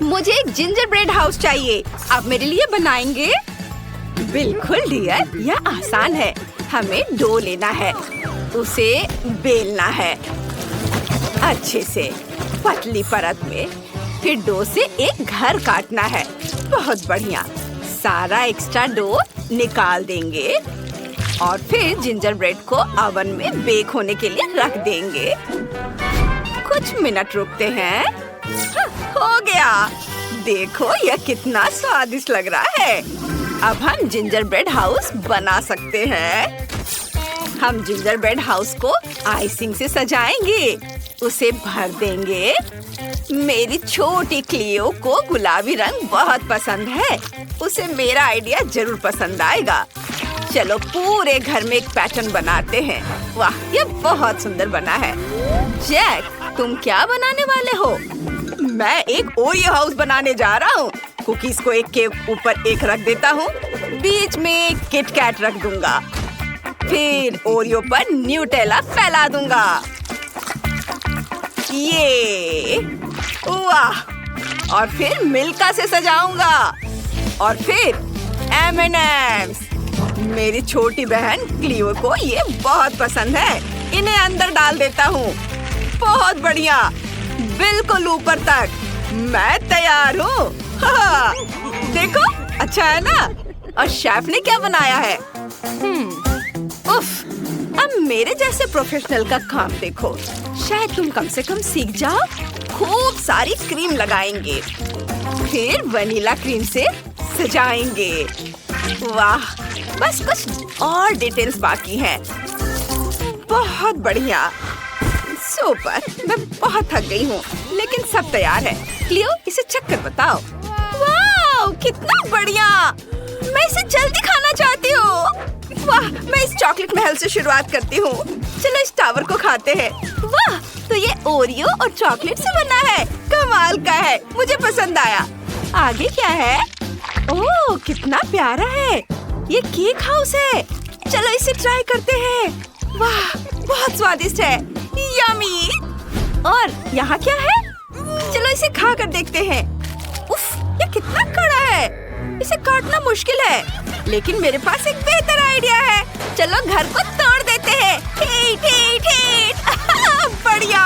मुझे एक ginger bread house चाहिए। आप मेरे लिए बनाएंगे? बिल्कुल डियर, यह आसान है। हमें डो लेना है, उसे बेलना है अच्छे से पतली परत में, फिर डो से एक घर काटना है। बहुत बढ़िया। सारा एक्स्ट्रा डो निकाल देंगे और फिर जिंजर ब्रेड को ओवन में बेक होने के लिए रख देंगे। कुछ मिनट रुकते हैं। हो गया। देखो यह कितना स्वादिष्ट लग रहा है। अब हम जिंजर ब्रेड हाउस बना सकते हैं। हम जिंजर ब्रेड हाउस को आइसिंग से सजाएंगे, उसे भर देंगे। मेरी छोटी क्लियो को गुलाबी रंग बहुत पसंद है। उसे मेरा आइडिया जरूर पसंद आएगा। चलो पूरे घर में एक पैटर्न बनाते हैं। वाह, ये बहुत सुंदर बना है। जैक, तुम क्या बनाने वाले हो? मैं एक ओरियो हाउस बनाने जा रहा हूँ। कुकीज को एक के ऊपर एक रख देता हूँ, बीच में किट कैट रख दूंगा, फिर ओरियो पर न्यूटेला फैला दूंगा। ये वाह! और फिर मिल्का से सजाऊंगा और फिर M&M's। मेरी छोटी बहन क्लियो को ये बहुत पसंद है। इन्हें अंदर डाल देता हूँ। बहुत बढ़िया, बिल्कुल ऊपर तक। मैं तैयार हूँ। देखो, अच्छा है ना? और शेफ ने क्या बनाया है? उफ, अब मेरे जैसे प्रोफेशनल का काम देखो। शायद तुम कम से कम सीख जाओ। खूब सारी क्रीम लगाएंगे, फिर वनीला क्रीम से सजाएंगे। वाह, बस कुछ और डिटेल्स बाकी हैं। बहुत बढ़िया, सुपर। मैं बहुत थक गई हूँ, लेकिन सब तैयार है। क्लियो, इसे चेक कर बताओ। वाह, कितना बढ़िया! मैं इसे जल्दी खाना चाहती हूँ। वाह, मैं इस चॉकलेट महल से शुरुआत करती हूँ। चलो इस टावर को खाते हैं। वाह, तो ये ओरियो और चॉकलेट से बना है। कमाल का है, मुझे पसंद आया। आगे क्या है? ओह, कितना प्यारा है। ये केक हाउस है। चलो इसे ट्राई करते हैं। वाह, बहुत स्वादिष्ट है। यम्मी। और यहाँ क्या है? चलो इसे खा कर देखते हैं। उफ, ये कितना कड़ा है। इसे काटना मुश्किल है, लेकिन मेरे पास एक बेहतर आइडिया है। चलो घर को तोड़ देते हैं। ठीक ठीक ठीक। बढ़िया।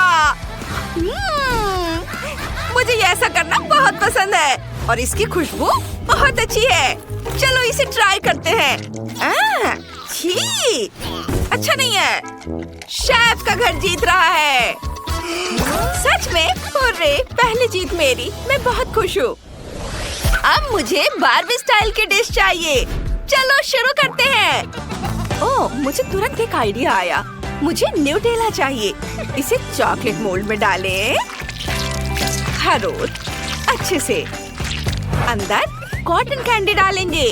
मुझे ये ऐसा करना बहुत पसंद है और इसकी खुशबू बहुत अच्छी है। चलो इसे ट्राई करते हैं। छी, अच्छा नहीं है। शेफ का घर जीत रहा है। सच में? हुर्रे, पहली जीत मेरी। मैं बहुत खुश हूँ। अब मुझे बार्बी स्टाइल की डिश चाहिए। चलो शुरू करते हैं। ओह, मुझे तुरंत एक आइडिया आया। मुझे न्यूटेला चाहिए। इसे चॉकलेट मोल्ड में डालें। हरो अच्छे से। अंदर कॉटन कैंडी डालेंगे।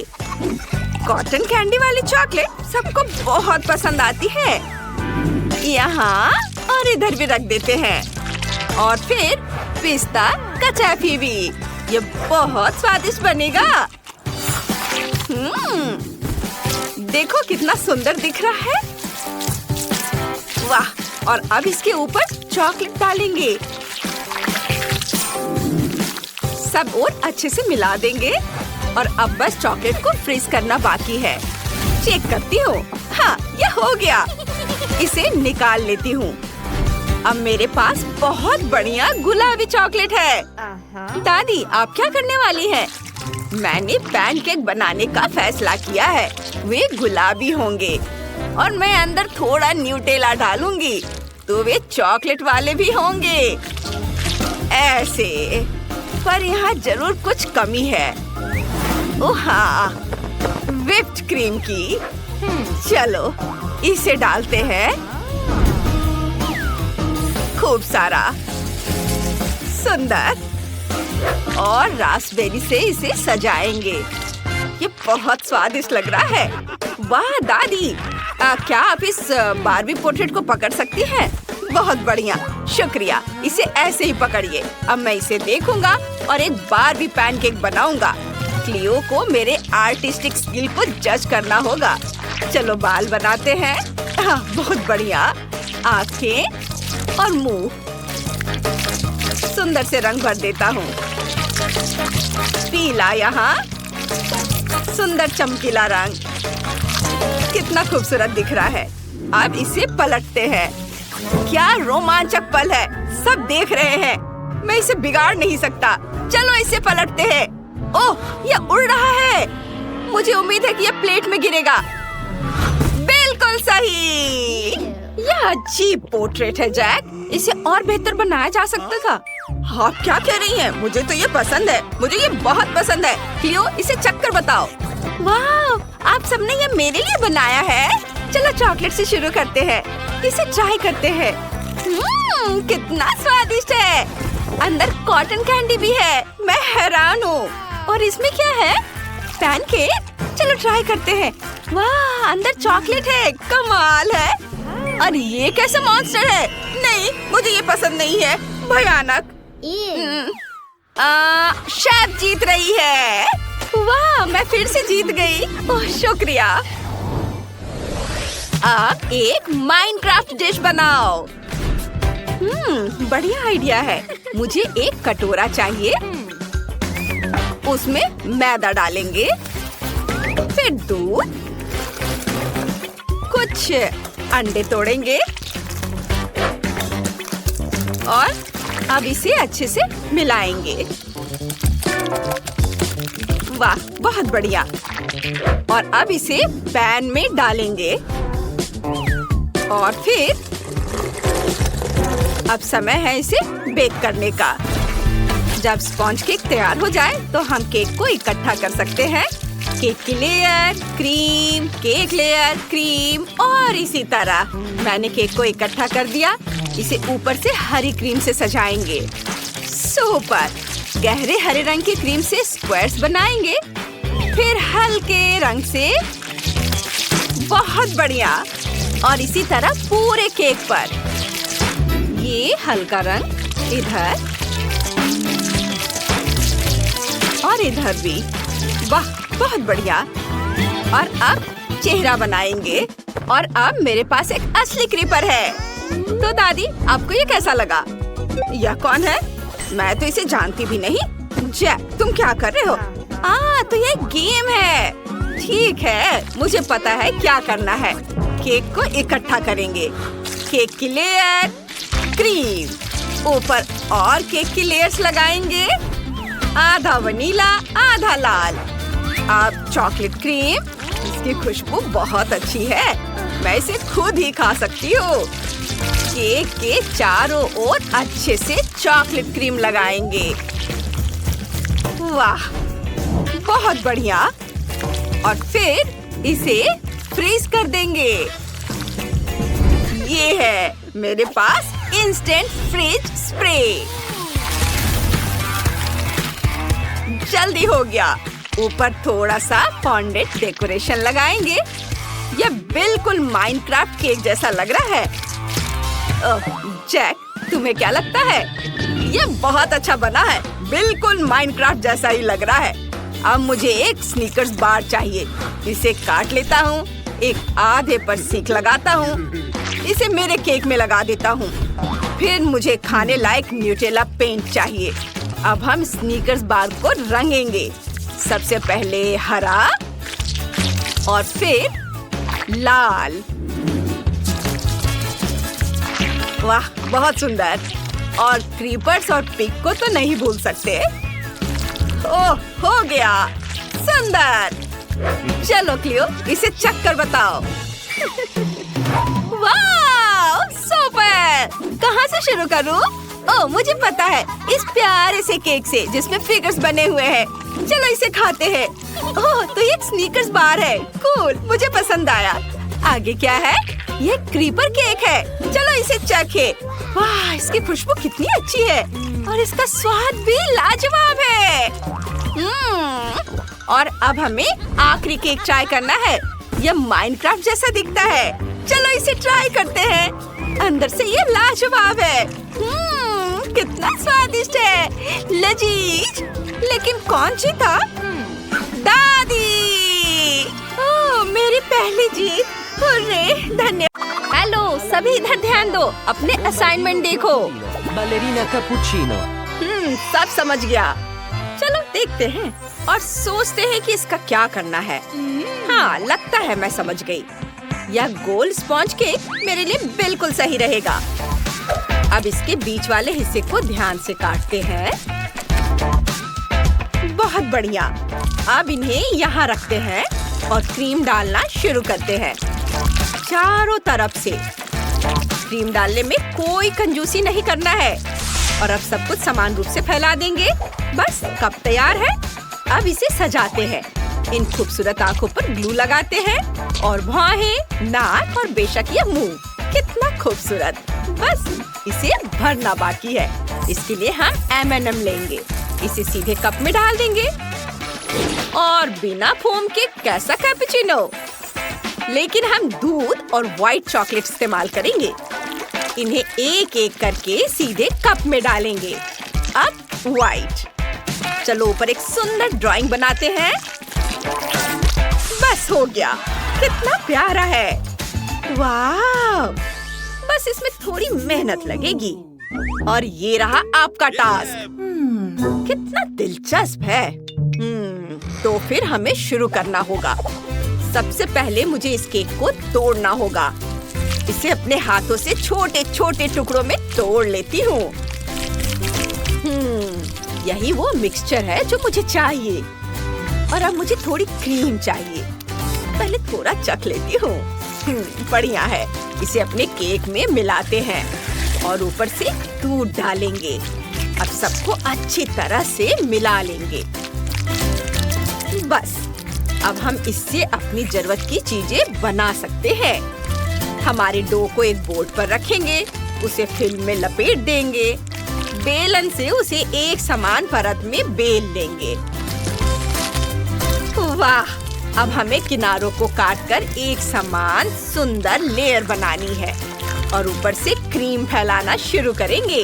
कॉटन कैंडी वाली चॉकलेट सबको बहुत पसंद आती है। यहाँ और इधर भी रख देते हैं। और फिर पिस्ता कचाफी भी। ये बहुत स्वादिष्ट बनेगा। देखो कितना सुंदर दिख रहा है। वाह, और अब इसके ऊपर चॉकलेट डालेंगे। सब और अच्छे से मिला देंगे और अब बस चॉकलेट को फ्रीज करना बाकी है। चेक करती हूँ। हाँ, ये हो गया। इसे निकाल लेती हूँ। अब मेरे पास बहुत बढ़िया गुलाबी चॉकलेट है। दादी, आप क्या करने वाली हैं? मैंने पैनकेक बनाने का फैसला किया है। वे गुलाबी होंगे और मैं अंदर थोड़ा न्यूटेला डालूंगी, तो वे चॉकलेट वाले भी होंगे। ऐसे, पर यहाँ जरूर कुछ कमी है। ओह हाँ, व्हिप्ड क्रीम की। चलो इसे डालते हैं। खूब सारा, सुंदर, और रास्पबेरी से इसे सजाएंगे। ये बहुत स्वादिष्ट लग रहा है। वाह दादी, क्या आप इस बारबी पोर्ट्रेट को पकड़ सकती हैं? बहुत बढ़िया, शुक्रिया। इसे ऐसे ही पकड़िए। अब मैं इसे देखूंगा और एक बारबी पैनकेक बनाऊंगा। क्लियो को मेरे आर्टिस्टिक स्किल को जज करना होगा। चलो बाल बनाते हैं। बहुत बढ़िया। आँखें और मुंह। सुंदर से रंग भर देता हूँ। पीला यहाँ, सुंदर चमकीला रंग, कितना खूबसूरत दिख रहा है। अब इसे पलटते हैं। क्या रोमांचक पल है, सब देख रहे हैं। मैं इसे बिगाड़ नहीं सकता। चलो इसे पलटते हैं। ओह, यह उड़ रहा है। मुझे उम्मीद है कि यह प्लेट में गिरेगा। बिल्कुल सही। यह अजीब पोर्ट्रेट है जैक। इसे और बेहतर बनाया जा सकता था। आप क्या कह रही हैं? मुझे तो ये पसंद है। मुझे ये बहुत पसंद है। क्लियो, इसे चक्कर बताओ। वाह, आप सबने ये मेरे लिए बनाया है। चलो चॉकलेट से शुरू करते हैं। इसे ट्राई करते हैं। कितना स्वादिष्ट है। अंदर कॉटन कैंडी भी है। मैं हैरान हूँ। और इसमें क्या है? पैनकेक। चलो ट्राई करते हैं। वाह, अंदर चॉकलेट है। कमाल है। और ये कैसा मॉन्स्टर है? नहीं, मुझे ये पसंद नहीं है। भयानक। शेफ जीत रही है। वाह, मैं फिर से जीत गई। ओह, शुक्रिया। अब एक माइनक्राफ्ट डिश बनाओ। बढ़िया आइडिया है। मुझे एक कटोरा चाहिए। उसमें मैदा डालेंगे, फिर दूध, कुछ अंडे तोड़ेंगे और अब इसे अच्छे से मिलाएंगे। वाह, बहुत बढ़िया। और अब इसे पैन में डालेंगे और फिर अब समय है इसे बेक करने का। जब स्पॉन्ज केक तैयार हो जाए तो हम केक को इकट्ठा कर सकते हैं। केक की layer, cream, cake layer, cream और इसी तरह। मैंने केक को इकट्ठा कर दिया। इसे ऊपर से हरी क्रीम से सजाएंगे। सुपर। गहरे हरे रंग की क्रीम से स्क्वायर्स बनाएंगे, फिर हल्के रंग से। बहुत बढ़िया। और इसी तरह पूरे केक पर। ये हल्का रंग इधर और इधर भी। वाह, बहुत बढ़िया। और अब चेहरा बनाएंगे। और अब मेरे पास एक असली क्रीपर है। तो दादी, आपको ये कैसा लगा? यह कौन है? मैं तो इसे जानती भी नहीं। जैक, तुम क्या कर रहे हो? तो ये गेम है। ठीक है, मुझे पता है क्या करना है। केक को इकट्ठा करेंगे। केक की लेयर, क्रीम, ऊपर और केक की लेयर्स लगाएंगे। आधा वनीला, आधा लाल। अब चॉकलेट क्रीम। इसकी खुशबू बहुत अच्छी है। मैं इसे खुद ही खा सकती हूँ। केक के चारों ओर अच्छे से चॉकलेट क्रीम लगाएंगे। वाह, बहुत बढ़िया। और फिर इसे फ्रीज कर देंगे। ये है मेरे पास इंस्टेंट फ्रिज स्प्रे। जल्दी हो गया। ऊपर थोड़ा सा फॉन्डेंट डेकोरेशन लगाएंगे। यह बिल्कुल माइनक्राफ्ट केक जैसा लग रहा है। ओह, जैक, तुम्हें क्या लगता है? यह बहुत अच्छा बना है। बिल्कुल माइनक्राफ्ट जैसा ही लग रहा है। अब मुझे एक स्नीकर्स बार चाहिए। इसे काट लेता हूँ। एक आधे पर सीख लगाता हूँ। इसे मेरे केक में लगा देता हूँ। फिर मुझे खाने लायक न्यूटेला पेंट चाहिए। अब हम स्नीकर्स बार को रंगेंगे। सबसे पहले हरा और फिर लाल। वाह, बहुत सुंदर। और क्रीपर्स और पिग को तो नहीं भूल सकते। ओह, हो गया। सुंदर। चलो क्लियो, इसे चक्कर बताओ। वाह, सुपर। कहाँ से शुरू करूँ? ओह, मुझे पता है। इस प्यारे से केक से जिसमें फिगर्स बने हुए हैं। चलो इसे खाते हैं। ओह, तो ये एक स्नीकर्स बार है। कूल, मुझे पसंद आया। आगे क्या है? ये क्रीपर केक है। चलो इसे चखे। वाह, इसकी खुशबू कितनी अच्छी है। और इसका स्वाद भी लाजवाब है। और अब हमें आखिरी केक ट्राई करना है। यह माइनक्राफ्ट जैसा दिखता है। चलो इसे ट्राई करते हैं। अंदर से ये लाजवाब है। कितना स्वादिष्ट है। लजीज। लेकिन कौन जीता? दादी। ओह, मेरी पहली जीत। हुर्रे, धन्यवाद। हेलो, सभी इधर ध्यान दो। अपने असाइनमेंट देखो। Ballerina cappuccino. सब समझ गया। चलो देखते हैं और सोचते हैं कि इसका क्या करना है। हाँ, लगता है मैं समझ गई। यह गोल स्पॉन्ज केक मेरे लिए बिल्कुल सही रहेगा। अब इसके बीच वाले हिस्से को ध्यान से काटते हैं। बहुत बढ़िया। अब इन्हें यहाँ रखते हैं और क्रीम डालना शुरू करते हैं। चारों तरफ से क्रीम डालने में कोई कंजूसी नहीं करना है। और अब सब कुछ समान रूप से फैला देंगे। बस कप तैयार है। अब इसे सजाते हैं। इन खूबसूरत आँखों पर ग्लू लगाते हैं और भौहें, नाक और बेशक ये मुंह। कितना खूबसूरत। बस इसे भरना बाकी है। इसके लिए हम M&M लेंगे। इसे सीधे कप में डाल देंगे और बिना फोम के कैसा कैपुचिनो। लेकिन हम दूध और व्हाइट चॉकलेट इस्तेमाल करेंगे। इन्हें एक एक करके सीधे कप में डालेंगे। अब व्हाइट। चलो ऊपर एक सुंदर ड्राइंग बनाते हैं। बस हो गया। कितना प्यारा है। वाह! बस इसमें थोड़ी मेहनत लगेगी। और ये रहा आपका टास्क। कितना दिलचस्प है। तो फिर हमें शुरू करना होगा। सबसे पहले मुझे इस केक को तोड़ना होगा। इसे अपने हाथों से छोटे छोटे टुकड़ों में तोड़ लेती हूँ। यही वो मिक्सचर है जो मुझे चाहिए। और अब मुझे थोड़ी क्रीम चाहिए। पहले थोड़ा चख लेती हूँ। बढ़िया है। इसे अपने केक में मिलाते हैं और ऊपर से दूध डालेंगे। अब सबको अच्छी तरह से मिला लेंगे। बस अब हम इससे अपनी जरूरत की चीजें बना सकते हैं। हमारे डो को एक बोर्ड पर रखेंगे। उसे फिल्म में लपेट देंगे। बेलन से उसे एक समान परत में बेल लेंगे। वाह! अब हमें किनारों को काटकर एक समान सुंदर लेयर बनानी है और ऊपर से क्रीम फैलाना शुरू करेंगे।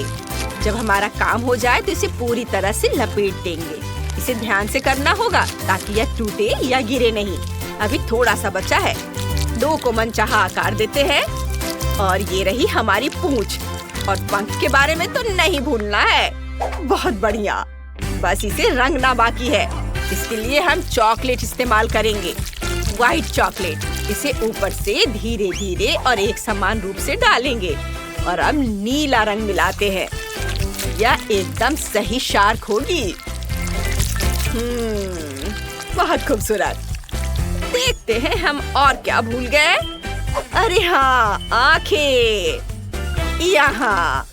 जब हमारा काम हो जाए तो इसे पूरी तरह से लपेट देंगे। इसे ध्यान से करना होगा ताकि यह टूटे या गिरे नहीं। अभी थोड़ा सा बचा है। डो को मनचाहा आकार देते हैं। और ये रही हमारी पूंछ। और पंख के बारे में तो नहीं भूलना है। बहुत बढ़िया। बस इसे रंगना बाकी है। इसके लिए हम चॉकलेट इस्तेमाल करेंगे। White chocolate. इसे ऊपर से धीरे धीरे और एक समान रूप से डालेंगे। और अब नीला रंग मिलाते हैं। यह एकदम सही शार्क होगी। बहुत खूबसूरत। देखते हैं हम और क्या भूल गए। अरे हाँ, आंखें यहाँ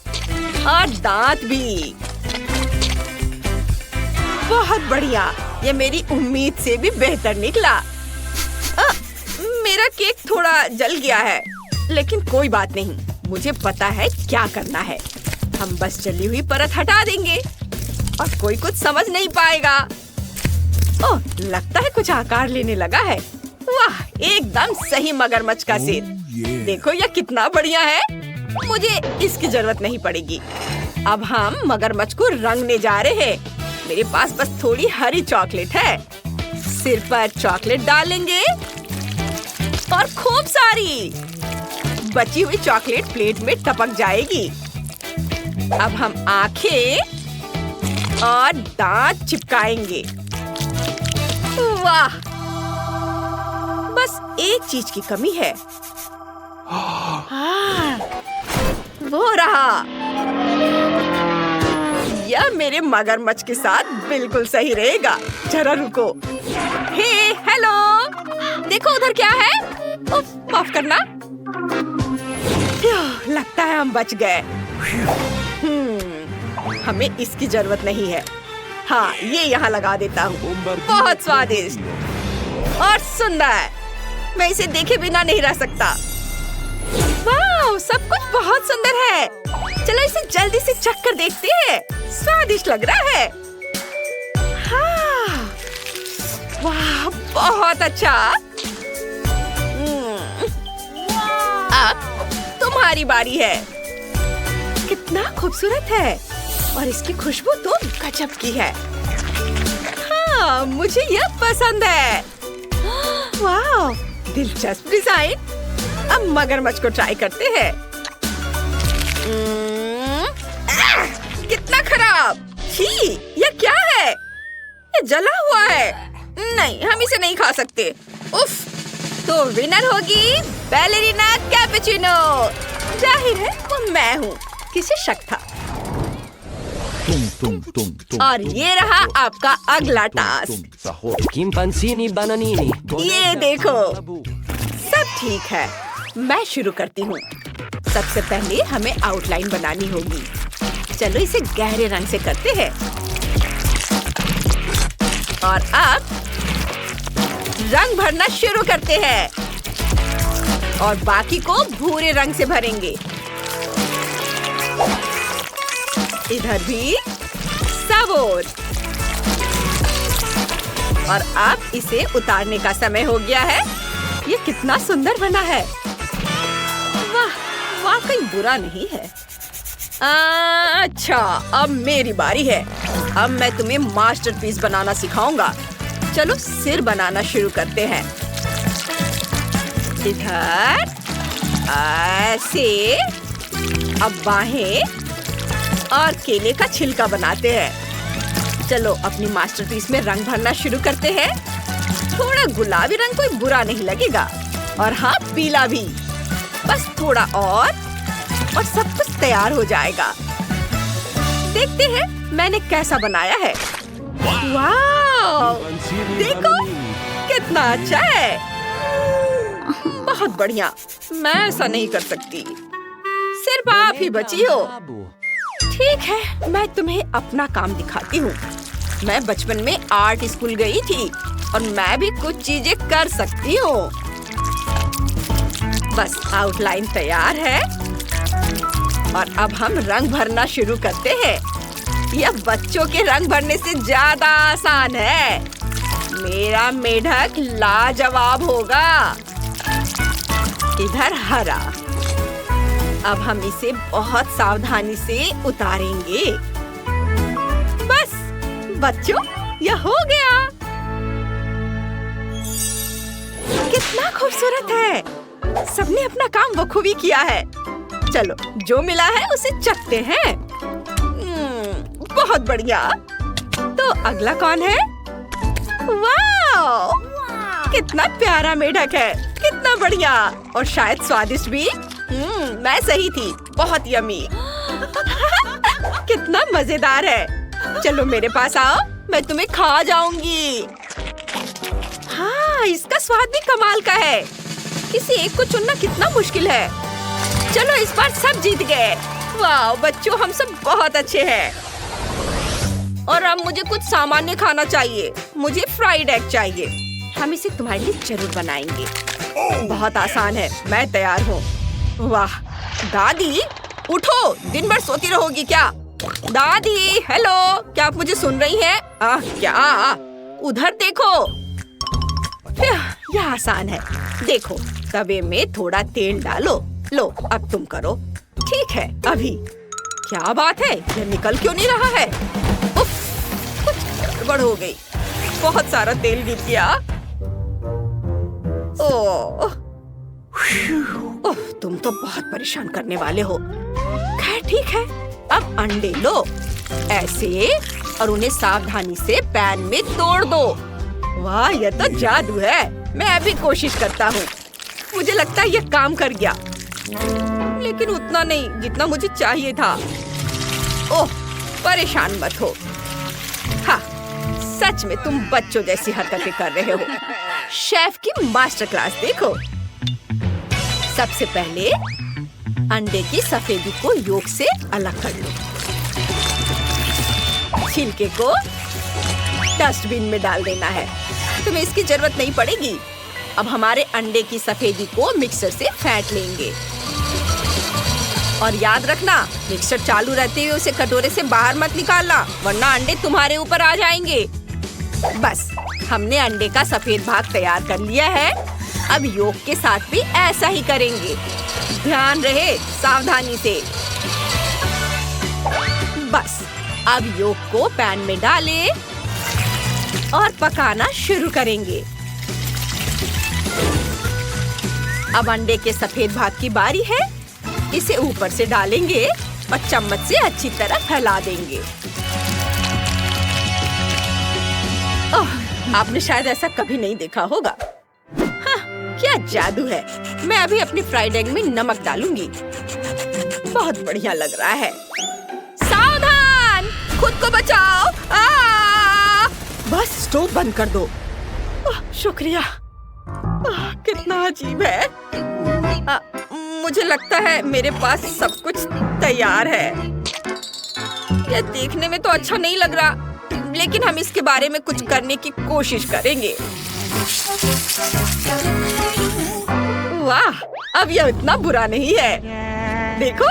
और दांत भी। बहुत बढ़िया। ये मेरी उम्मीद से भी बेहतर निकला। मेरा केक थोड़ा जल गया है, लेकिन कोई बात नहीं। मुझे पता है क्या करना है। हम बस जली हुई परत हटा देंगे और कोई कुछ समझ नहीं पाएगा। ओह, लगता है कुछ आकार लेने लगा है। वाह, एकदम सही मगरमच्छ का सिर। देखो यह कितना बढ़िया है। मुझे इसकी जरूरत नहीं पड़ेगी। अब हम मगरमच्छ को रंगने जा रहे हैं। मेरे पास बस थोड़ी हरी चॉकलेट है। सिर पर चॉकलेट डालेंगे और खूब सारी। बची हुई चॉकलेट प्लेट में टपक जाएगी। अब हम आंखें और दांत चिपकाएंगे। वाह! बस एक चीज की कमी है। हाँ, वो रहा। यह मेरे मगरमच्छ के साथ बिल्कुल सही रहेगा। जरा रुको। हे, हेलो। देखो उधर क्या है। उफ, माफ करना। लगता है हम बच गए। हमें इसकी जरूरत नहीं है। हाँ, ये यहाँ लगा देता हूँ। बहुत स्वादिष्ट और सुंदर। मैं इसे देखे बिना नहीं रह सकता। वाह, सब कुछ बहुत सुंदर है। चलो इसे जल्दी से चख कर देखते हैं। स्वादिष्ट लग रहा है। हाँ, वाह, बहुत अच्छा। अब तुम्हारी बारी है। कितना खूबसूरत है और इसकी खुशबू तो गजब की है। हाँ, मुझे यह पसंद है। वाह, दिलचस्प डिजाइन। अब मगरमच्छ को ट्राई करते हैं। कितना खराब। छी, यह क्या है? ये जला हुआ है। नहीं, हम इसे नहीं खा सकते। उफ, तो विनर होगी बैलेरिना कैपुचिनो। जाहिर है वो मैं हूँ, किसे शक था। और ये रहा आपका अगला टास्क। Chimpanzini bananini. ये देखो, सब ठीक है। मैं शुरू करती हूँ। सबसे पहले हमें आउटलाइन बनानी होगी। चलो इसे गहरे रंग से करते हैं। और अब रंग भरना शुरू करते हैं और बाकी को भूरे रंग से भरेंगे। इधर भी सब और अब इसे उतारने का समय हो गया है। ये कितना सुंदर बना है। वाह, वाकई बुरा नहीं है। अच्छा, अब मेरी बारी है। अब मैं तुम्हें मास्टरपीस बनाना सिखाऊंगा। चलो सिर बनाना शुरू करते हैं। इधर ऐसे, अब बाहें और केले का छिलका बनाते हैं। चलो अपनी मास्टरपीस में रंग भरना शुरू करते हैं। थोड़ा गुलाबी रंग कोई बुरा नहीं लगेगा, और हाँ, पीला भी। बस थोड़ा और सब कुछ तैयार हो जाएगा। देखते हैं मैंने कैसा बनाया है। वाह, देखो कितना अच्छा है। बहुत बढ़िया। मैं ऐसा नहीं कर सकती, सिर्फ आप ही बची हो। ठीक है, मैं तुम्हें अपना काम दिखाती हूँ। मैं बचपन में आर्ट स्कूल गई थी और मैं भी कुछ चीजें कर सकती हूँ। बस आउटलाइन तैयार है और अब हम रंग भरना शुरू करते हैं। यह बच्चों के रंग भरने से ज्यादा आसान है। मेरा मेढक लाजवाब होगा। इधर हरा। अब हम इसे बहुत सावधानी से उतारेंगे। बस बच्चों, यह हो गया। कितना खूबसूरत है। सबने अपना काम बखूबी किया है। चलो, जो मिला है उसे चखते हैं। बहुत बढ़िया। तो अगला कौन है? वाह, कितना प्यारा मेढक है। कितना बढ़िया, और शायद स्वादिष्ट भी। मैं सही थी, बहुत यमी। कितना मजेदार है। चलो मेरे पास आओ, मैं तुम्हें खा जाऊंगी। हाँ, इसका स्वाद भी कमाल का है। किसी एक को चुनना कितना मुश्किल है। चलो इस बार सब जीत गए। वाह बच्चों, हम सब बहुत अच्छे हैं। और अब मुझे कुछ सामान्य खाना चाहिए। मुझे फ्राइड एग चाहिए। हम इसे तुम्हारे लिए जरूर बनाएंगे। बहुत आसान है, मैं तैयार हूँ। वाह दादी, उठो, दिन भर सोती रहोगी क्या? दादी, हेलो, क्या आप मुझे सुन रही हैं? क्या? उधर देखो। यह आसान है। देखो, तवे में थोड़ा तेल डालो। लो, अब तुम करो। ठीक है, अभी। क्या बात है, यह निकल क्यों नहीं रहा है? उफ, कुछ गड़बड़ हो गई। बहुत सारा तेल गिर गया। ओह, तुम तो बहुत परेशान करने वाले हो। खैर ठीक है, अब अंडे लो ऐसे, और उन्हें सावधानी से पैन में तोड़ दो। वाह, यह तो जादू है। मैं अभी कोशिश करता हूँ। मुझे लगता है यह काम कर गया, लेकिन उतना नहीं जितना मुझे चाहिए था। ओह, परेशान मत हो। हाँ, सच में तुम बच्चों जैसी हरकतें कर रहे हो। शेफ की मास्टर क्लास देखो। सबसे पहले अंडे की सफेदी को योक से अलग कर लो। छिलके को डस्टबिन में डाल देना है। तुम्हें इसकी जरूरत नहीं पड़ेगी। अब हमारे अंडे की सफेदी को मिक्सर से फेंट लेंगे। और याद रखना, मिक्सर चालू रहते हुए उसे कटोरे से बाहर मत निकालना, वरना अंडे तुम्हारे ऊपर आ जाएंगे। बस, हमने अंडे का सफेद भाग तैयार कर लिया है। अब योक के साथ भी ऐसा ही करेंगे। ध्यान रहे, सावधानी से। बस, अब योक को पैन में डालें और पकाना शुरू करेंगे। अब अंडे के सफेद भाग की बारी है। इसे ऊपर से डालेंगे और चम्मच से अच्छी तरह फैला देंगे। आपने शायद ऐसा कभी नहीं देखा होगा। हाँ, क्या जादू है। मैं अभी अपनी फ्राइड एग में नमक डालूंगी। बहुत बढ़िया लग रहा है। सावधान, खुद को बचाओ। बस स्टोव बंद कर दो। शुक्रिया। कितना अजीब है। मुझे लगता है मेरे पास सब कुछ तैयार है। यह देखने में तो अच्छा नहीं लग रहा, लेकिन हम इसके बारे में कुछ करने की कोशिश करेंगे। वाह, अब यह इतना बुरा नहीं है। देखो,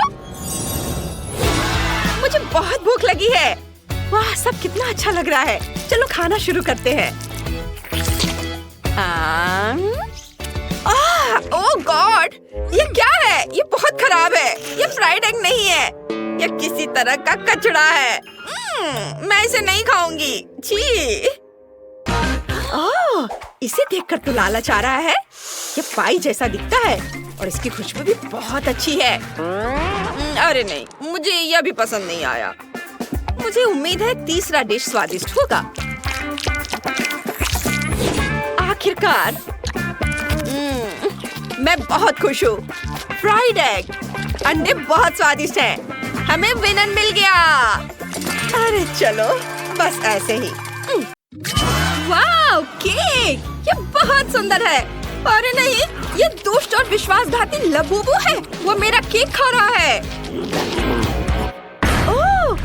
मुझे बहुत भूख लगी है। वाह, सब कितना अच्छा लग रहा है। चलो खाना शुरू करते हैं। ओह गॉड, ये क्या है? ये बहुत खराब है। ये फ्राइड एग नहीं है, ये किसी तरह का कचड़ा है। मैं इसे नहीं खाऊंगी। छी। ओह, इसे देखकर तो लालच आ रहा है। ये पाई जैसा दिखता है और इसकी खुशबू भी बहुत अच्छी है। अरे नहीं, मुझे यह भी पसंद नहीं आया। मुझे उम्मीद है तीसरा डिश स्वादिष्ट होगा। आखिरकार मैं बहुत खुश हूँ। फ्राइड एग, अंडे बहुत स्वादिष्ट हैं। हमें विनर मिल गया। अरे चलो, बस ऐसे ही। वाह, केक, ये बहुत सुंदर है। अरे नहीं, ये दुष्ट और विश्वासघाती लबूबू है। वो मेरा केक खा रहा है। ओह,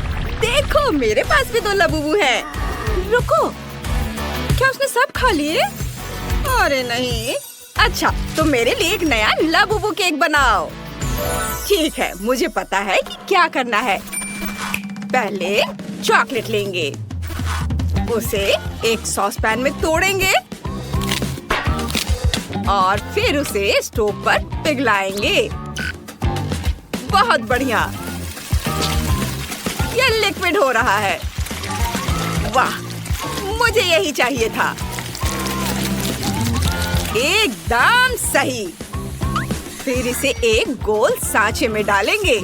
देखो, मेरे पास भी 2 लबूबू हैं। रुको, क्या उसने सब खा लिए? अरे नहीं। अच्छा, तो मेरे लिए एक नया लबूबू केक बनाओ। ठीक है, मुझे पता है कि क्या करना है। पहले चॉकलेट लेंगे, उसे एक सॉस पैन में तोड़ेंगे और फिर उसे स्टोव पर पिघलाएंगे। बहुत बढ़िया, यह लिक्विड हो रहा है। वाह, मुझे यही चाहिए था। एकदम सही। फिर इसे एक गोल सांचे में डालेंगे।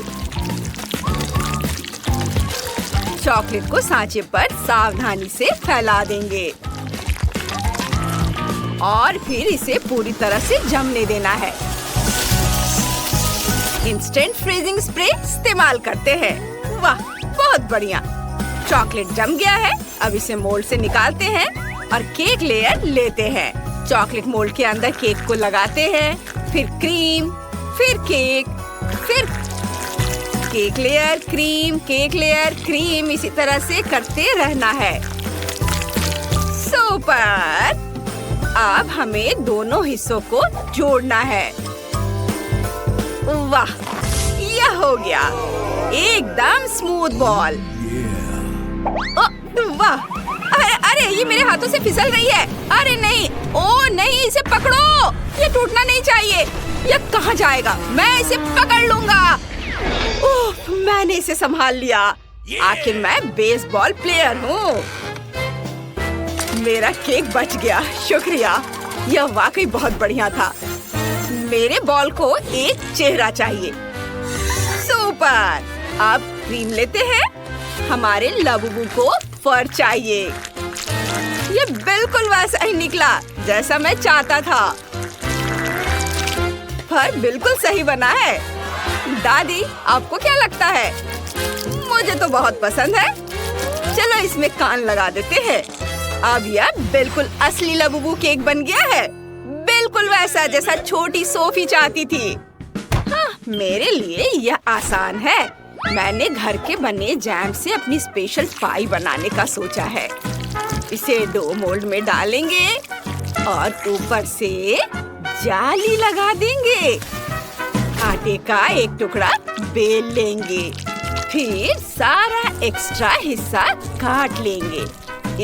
चॉकलेट को सांचे पर सावधानी से फैला देंगे और फिर इसे पूरी तरह से जमने देना है। इंस्टेंट फ्रीजिंग स्प्रे इस्तेमाल करते हैं। वाह, बहुत बढ़िया। चॉकलेट जम गया है। अब इसे मोल्ड से निकालते हैं और केक लेयर लेते हैं। चॉकलेट मोल्ड के अंदर केक को लगाते हैं, फिर क्रीम, फिर केक, फिर cake layer, cream, cake layer, cream, इसी तरह से करते रहना है। सुपर। अब हमें दोनों हिस्सों को जोड़ना है। वाह, यह हो गया। एकदम स्मूथ बॉल। वाह, अरे ये मेरे हाथों से फिसल रही है। अरे नहीं, ओ नहीं, इसे पकड़ो। ये टूटना नहीं चाहिए। ये कहाँ जाएगा? मैं इसे पकड़ लूंगा। ओह, मैंने इसे संभाल लिया। आखिर मैं बेसबॉल प्लेयर हूँ। मेरा केक बच गया। शुक्रिया, यह वाकई बहुत बढ़िया था। मेरे बॉल को एक चेहरा चाहिए। सुपर। अब क्रीम लेते हैं। हमारे लबूबू को फर चाहिए। ये बिल्कुल वैसा ही निकला जैसा मैं चाहता था। फर बिल्कुल सही बना है। दादी, आपको क्या लगता है? मुझे तो बहुत पसंद है। चलो इसमें कान लगा देते हैं। अब यह बिल्कुल असली लबूबू केक बन गया है। बिल्कुल वैसा जैसा छोटी सोफी चाहती थी। हाँ, मेरे लिए यह आसान है। मैंने घर के बने जैम से अपनी स्पेशल पाई बनाने का सोचा है। इसे डो मोल्ड में डालेंगे और ऊपर से जाली लगा देंगे। आटे का एक टुकड़ा बेल लेंगे, फिर सारा एक्स्ट्रा हिस्सा काट लेंगे।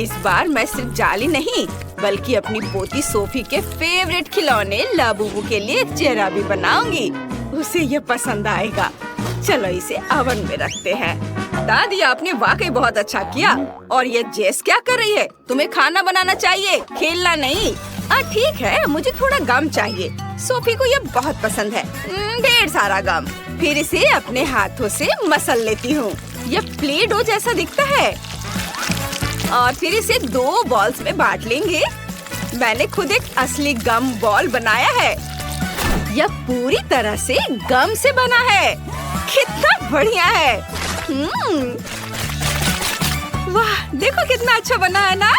इस बार मैं सिर्फ जाली नहीं बल्कि अपनी पोती सोफी के फेवरेट खिलौने लाबूबू के लिए चेहरा भी बनाऊंगी। उसे ये पसंद आएगा। चलो इसे ओवन में रखते हैं। दादी, आपने वाकई बहुत अच्छा किया। और ये जेस क्या कर रही है? तुम्हें खाना बनाना चाहिए, खेलना नहीं। ठीक है, मुझे थोड़ा गम चाहिए। सोफी को ये बहुत पसंद है। ढेर सारा गम। फिर इसे अपने हाथों से मसल लेती हूँ। ये प्ले डो जैसा दिखता है। और फिर इसे 2 बॉल्स में बांट लेंगे। मैंने खुद एक असली गम बॉल बनाया है। यह पूरी तरह से गम से बना है। कितना बढ़िया है। वाह, देखो कितना अच्छा बना है ना।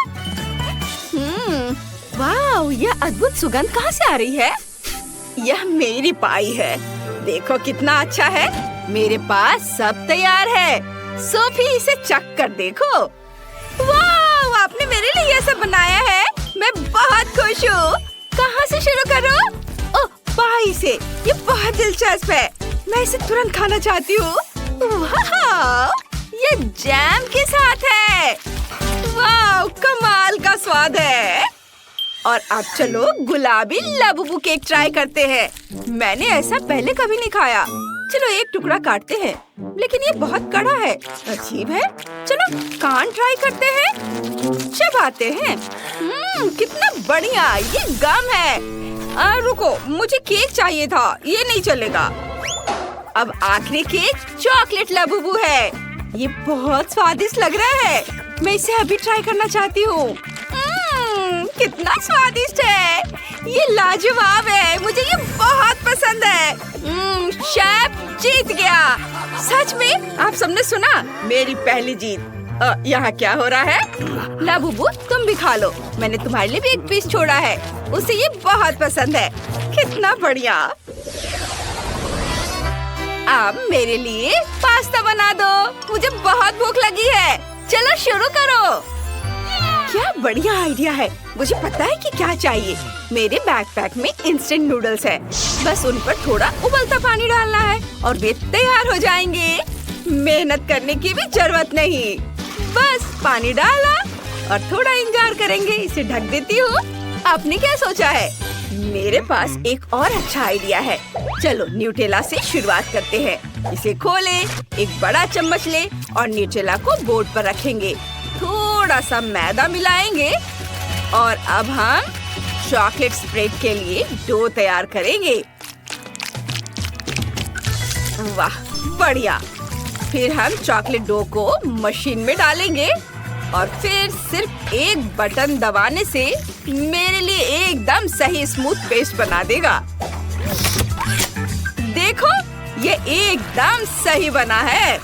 वाह, यह अद्भुत सुगंध कहाँ से आ रही है? यह मेरी पाई है। देखो कितना अच्छा है। मेरे पास सब तैयार है। सोफी, इसे चख कर देखो। वाह, आपने मेरे लिए ये सब बनाया है। मैं बहुत खुश हूँ। कहाँ से शुरू करूँ? ओह, पाई से। ये बहुत दिलचस्प है। मैं इसे तुरंत खाना चाहती हूँ। वाह, ये जैम के साथ है। वाह, कमाल का स्वाद है। और अब चलो गुलाबी लाबुबू केक ट्राई करते हैं। मैंने ऐसा पहले कभी नहीं खाया। चलो एक टुकड़ा काटते हैं, लेकिन ये बहुत कड़ा है। अजीब है। चलो कान ट्राई करते हैं। चबाते हैं। कितना बढ़िया। ये गम है। रुको, मुझे केक चाहिए था। ये नहीं चलेगा। अब आखिरी केक चॉकलेट लाबुबू है। ये बहुत स्वादिष्ट लग रहा है। मैं इसे अभी ट्राई करना चाहती हूँ। कितना स्वादिष्ट है। ये लाजवाब है। मुझे ये बहुत पसंद है। शेफ जीत गया। सच में? आप सबने सुना? मेरी पहली जीत। यहाँ क्या हो रहा है? लाबुबू, तुम भी खा लो। मैंने तुम्हारे लिए भी एक पीस छोड़ा है। उसे ये बहुत पसंद है। कितना बढ़िया। अब मेरे लिए पास्ता बना दो। मुझे बहुत भूख लगी है। चलो शुरू करो। क्या बढ़िया आइडिया है। मुझे पता है कि क्या चाहिए। मेरे बैकपैक में इंस्टेंट नूडल्स है। बस उन पर थोड़ा उबलता पानी डालना है और वे तैयार हो जाएंगे। मेहनत करने की भी जरूरत नहीं। बस पानी डाला और थोड़ा इंतजार करेंगे। इसे ढक देती हूँ। आपने क्या सोचा है? मेरे पास एक और अच्छा आइडिया है। चलो न्यूटेला से शुरुआत करते हैं। इसे खोलें, एक बड़ा चम्मच ले और न्यूटेला को बोर्ड पर रखेंगे। थोड़ा सा मैदा मिलाएंगे और अब हम चॉकलेट स्प्रेड के लिए डो तैयार करेंगे। वाह, बढ़िया। फिर हम चॉकलेट डो को मशीन में डालेंगे और फिर सिर्फ एक बटन दबाने से मेरे लिए एकदम सही स्मूथ पेस्ट बना देगा। देखो, ये एकदम सही बना है।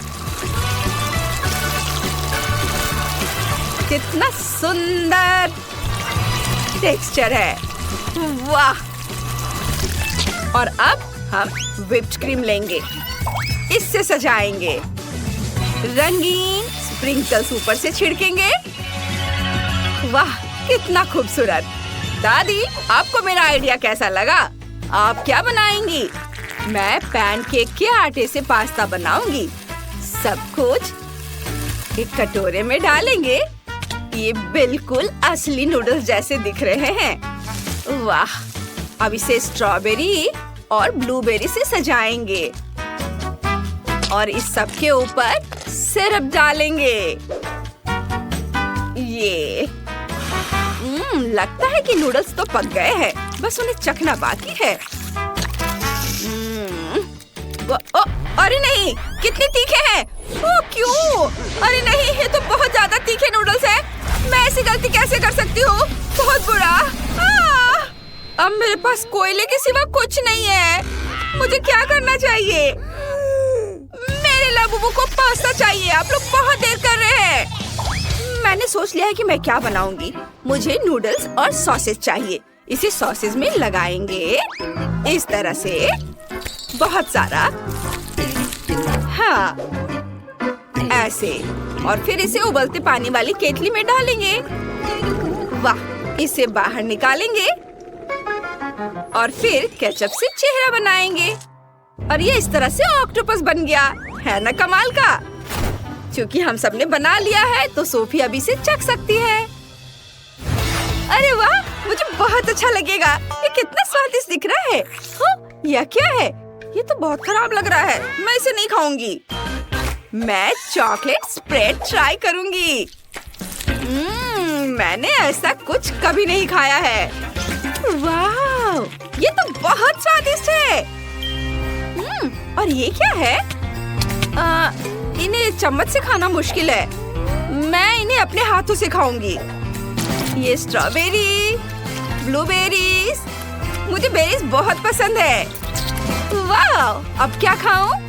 कितना सुंदर टेक्सचर है। वाह। और अब हम व्हिप्ड क्रीम लेंगे। इससे सजाएंगे। रंगीन स्प्रिंकल्स ऊपर से छिड़केंगे। वाह, कितना खूबसूरत। दादी, आपको मेरा आइडिया कैसा लगा? आप क्या बनाएंगी? मैं पैनकेक के आटे से पास्ता बनाऊंगी। सब कुछ एक कटोरे में डालेंगे। ये बिल्कुल असली नूडल्स जैसे दिख रहे हैं। वाह। अब इसे स्ट्रॉबेरी और ब्लूबेरी से सजाएंगे और इस सब के ऊपर सिरप डालेंगे। ये लगता है कि नूडल्स तो पक गए हैं। बस उन्हें चखना बाकी है। अरे नहीं, कितने तीखे हैं। क्यों? अरे नहीं, ये तो बहुत ज्यादा तीखे नूडल्स हैं। मैं ऐसी गलती कैसे कर सकती हूँ? बहुत बुरा। अब मेरे पास कोयले के सिवा कुछ नहीं है। मुझे क्या करना चाहिए? मेरे लाबुबू को पास्ता चाहिए। आप लोग बहुत देर कर रहे हैं। मैंने सोच लिया है कि मैं क्या बनाऊंगी। मुझे नूडल्स और सॉसेज चाहिए। इसे सॉसेज में लगाएंगे इस तरह से, बहुत सारा। हाँ, ऐसे। और फिर इसे उबलते पानी वाली केतली में डालेंगे। वाह, इसे बाहर निकालेंगे और फिर केचप से चेहरा बनाएंगे। और ये इस तरह से ऑक्टोपस बन गया है ना, कमाल का। क्योंकि हम सबने बना लिया है तो सोफी अभी से चख सकती है। अरे वाह, मुझे बहुत अच्छा लगेगा। ये कितना स्वादिष्ट दिख रहा है। यह क्या है? ये तो बहुत खराब लग रहा है। मैं इसे नहीं खाऊंगी। मैं चॉकलेट स्प्रेड ट्राई करूंगी। मैंने ऐसा कुछ कभी नहीं खाया है। वाह, ये तो बहुत स्वादिष्ट है। और ये क्या है? इन्हें चम्मच से खाना मुश्किल है। मैं इन्हें अपने हाथों से खाऊंगी। ये स्ट्रॉबेरी, ब्लूबेरीज, मुझे बेरीज बहुत पसंद है। वाह, अब क्या खाऊं?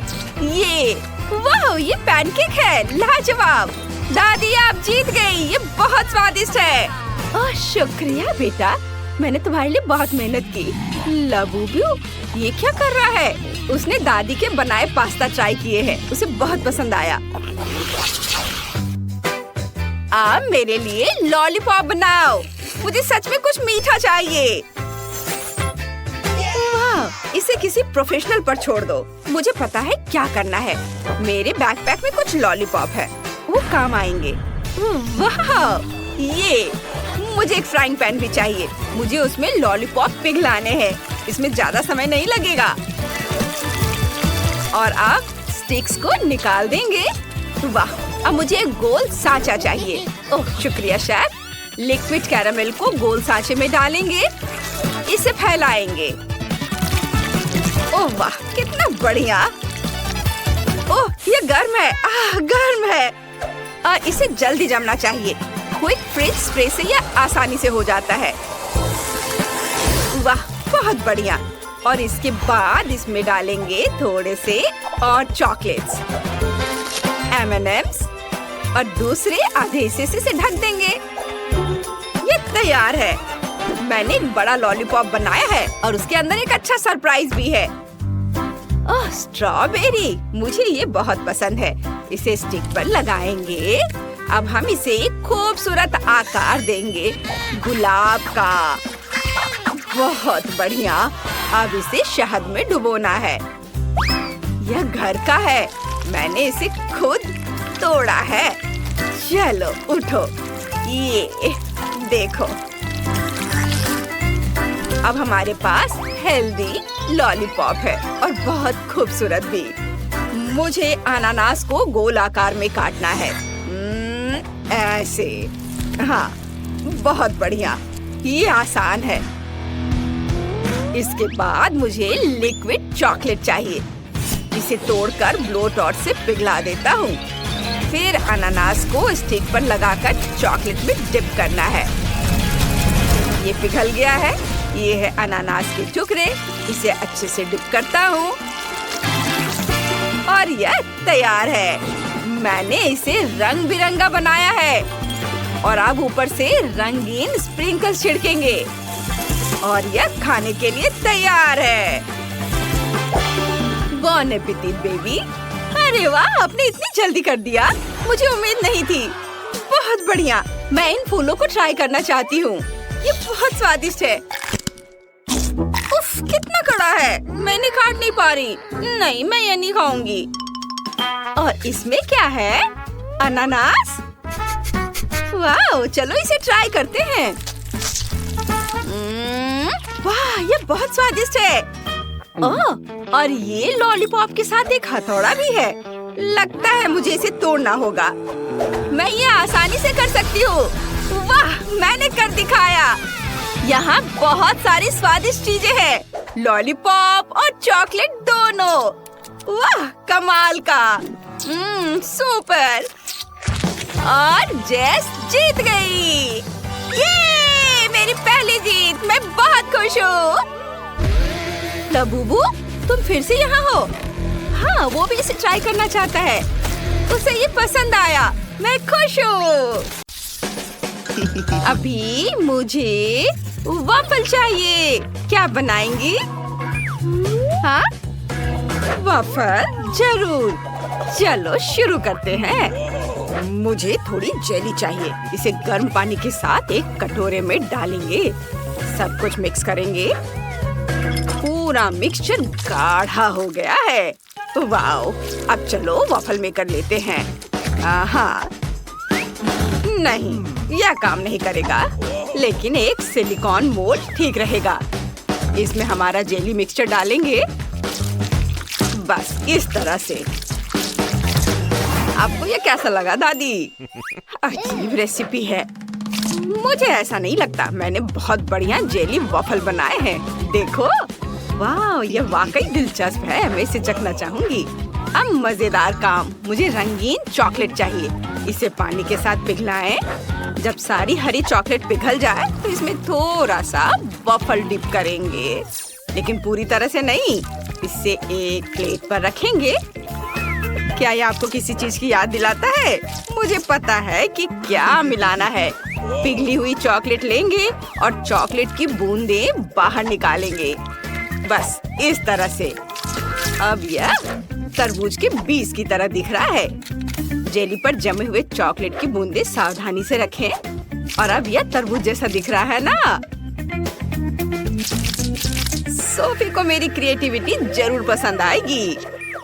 ये वाह, ये पैनकेक है, लाजवाब। दादी आप जीत गई, ये बहुत स्वादिष्ट है। ओह शुक्रिया बेटा, मैंने तुम्हारे लिए बहुत मेहनत की। लबूबू ये क्या कर रहा है? उसने दादी के बनाए पास्ता ट्राई किए हैं, उसे बहुत पसंद आया। आप मेरे लिए लॉलीपॉप बनाओ, मुझे सच में कुछ मीठा चाहिए। वाह, इसे किसी प्रोफेशनल पर छोड़ दो, मुझे पता है क्या करना है। मेरे बैकपैक में कुछ लॉलीपॉप है, वो काम आएंगे। वाह, ये मुझे एक फ्राइंग पैन भी चाहिए, मुझे उसमें लॉलीपॉप पिघलाने हैं, इसमें ज्यादा समय नहीं लगेगा। और आप स्टिक्स को निकाल देंगे। वाह, अब मुझे एक गोल सांचा चाहिए। ओह शुक्रिया शेफ। लिक्विड कैरामेल को गोल सांचे में डालेंगे, इसे फैलाएंगे। ओह वाह, कितना बढ़िया। ओह ये गर्म है, गर्म है। इसे जल्दी जमना चाहिए। क्विक फ्रिज स्प्रे से यह आसानी से हो जाता है। वाह बहुत बढ़िया। और इसके बाद इसमें डालेंगे थोड़े से और चॉकलेट्स, M&Ms और दूसरे आधे हिस्से से इसे ढक देंगे। ये तैयार है। मैंने एक बड़ा लॉलीपॉप बनाया है और उसके अंदर एक अच्छा सरप्राइज भी है। ओह स्ट्रॉबेरी, मुझे ये बहुत पसंद है। इसे स्टिक पर लगाएंगे। अब हम इसे एक खूबसूरत आकार देंगे, गुलाब का। बहुत बढ़िया। अब इसे शहद में डुबोना है। यह घर का है, मैंने इसे खुद तोड़ा है। चलो उठो, ये देखो। अब हमारे पास हेल्दी लॉलीपॉप है और बहुत खूबसूरत भी। मुझे अनानास को गोल आकार में काटना है, ऐसे। हाँ बहुत बढ़िया, ये आसान है। इसके बाद मुझे लिक्विड चॉकलेट चाहिए, इसे तोड़कर ब्लो टॉर्च से पिघला देता हूँ। फिर अनानास को स्टिक पर लगाकर चॉकलेट में डिप करना है। ये पिघल गया है। ये है अनानास के टुकड़े, इसे अच्छे से डिप करता हूँ और यह तैयार है। मैंने इसे रंग बिरंगा बनाया है और अब ऊपर से रंगीन स्प्रिंकल्स छिड़केंगे और यह खाने के लिए तैयार है। बॉन एपेटिट बेबी। अरे वाह, आपने इतनी जल्दी कर दिया, मुझे उम्मीद नहीं थी। बहुत बढ़िया, मैं इन फूलों को ट्राई करना चाहती हूँ। ये बहुत स्वादिष्ट है। उफ, कितना कड़ा है, मैं इन्हें काट नहीं पा रही। नहीं, मैं ये नहीं खाऊंगी। और इसमें क्या है? अनानास। वाह, चलो इसे ट्राई करते हैं। वाह, ये बहुत स्वादिष्ट है। ओह, और ये लॉलीपॉप के साथ एक हथौड़ा भी है। लगता है मुझे इसे तोड़ना होगा। मैं ये आसानी से कर सकती हूँ। वाह, मैंने कर दिखाया। यहाँ बहुत सारी स्वादिष्ट चीजें हैं, लॉलीपॉप और चॉकलेट दोनों। वाह, कमाल का। सुपर। और जेस जीत गई। ये मेरी पहली जीत, मैं बहुत खुश हूँ। लबूबू, तुम फिर से यहाँ हो? हाँ, वो भी इसे ट्राई करना चाहता है, उसे ये पसंद आया। मैं खुश हूँ। अभी मुझे वॉफल चाहिए, क्या बनाएंगी? हाँ, वॉफल जरूर। चलो शुरू करते हैं। मुझे थोड़ी जेली चाहिए, इसे गर्म पानी के साथ एक कटोरे में डालेंगे। सब कुछ मिक्स करेंगे। पूरा मिक्सचर गाढ़ा हो गया है। वाओ, अब चलो वॉफल मेकर लेते हैं। हाँ, नहीं, यह काम नहीं करेगा, लेकिन एक सिलिकॉन मोल्ड ठीक रहेगा। इसमें हमारा जेली मिक्सचर डालेंगे, बस इस तरह से। आपको ये कैसा लगा दादी? अजीब रेसिपी है, मुझे ऐसा नहीं लगता। मैंने बहुत बढ़िया जेली वॉफल बनाए हैं, देखो। वाह, ये वाकई दिलचस्प है, मैं इसे चखना चाहूंगी। अब मजेदार काम, मुझे रंगीन चॉकलेट चाहिए। इसे पानी के साथ पिघलाएं। जब सारी हरी चॉकलेट पिघल जाए तो इसमें थोड़ा सा वॉफल डिप करेंगे, लेकिन पूरी तरह से नहीं। इसे एक प्लेट पर रखेंगे। क्या ये आपको किसी चीज की याद दिलाता है? मुझे पता है कि क्या मिलाना है। पिघली हुई चॉकलेट लेंगे और चॉकलेट की बूंदें बाहर निकालेंगे, बस इस तरह से। अब यह तरबूज के बीज की तरह दिख रहा है। जेली पर जमे हुए चॉकलेट की बूंदें सावधानी से रखें और अब यह तरबूज जैसा दिख रहा है ना। सोफी को मेरी क्रिएटिविटी जरूर पसंद आएगी।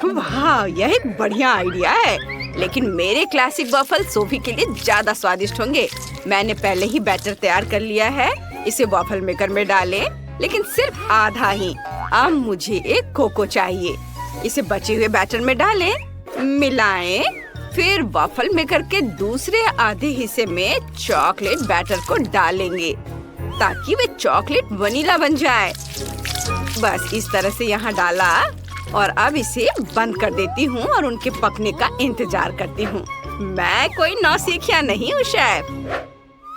वाह, यह एक बढ़िया आइडिया है, लेकिन मेरे क्लासिक वॉफल सोफी के लिए ज्यादा स्वादिष्ट होंगे। मैंने पहले ही बैटर तैयार कर लिया है। इसे वॉफल मेकर में डालें, लेकिन सिर्फ आधा ही। अब मुझे एक कोको चाहिए। इसे बचे हुए बैटर में डालें, मिलाएं, फिर वॉफल मेकर के दूसरे आधे हिस्से में चॉकलेट बैटर को डालेंगे ताकि वे चॉकलेट वनीला बन जाए। बस इस तरह से यहाँ डाला और अब इसे बंद कर देती हूँ और उनके पकने का इंतजार करती हूँ। मैं कोई नौसिखिया नहीं हूँ शेफ।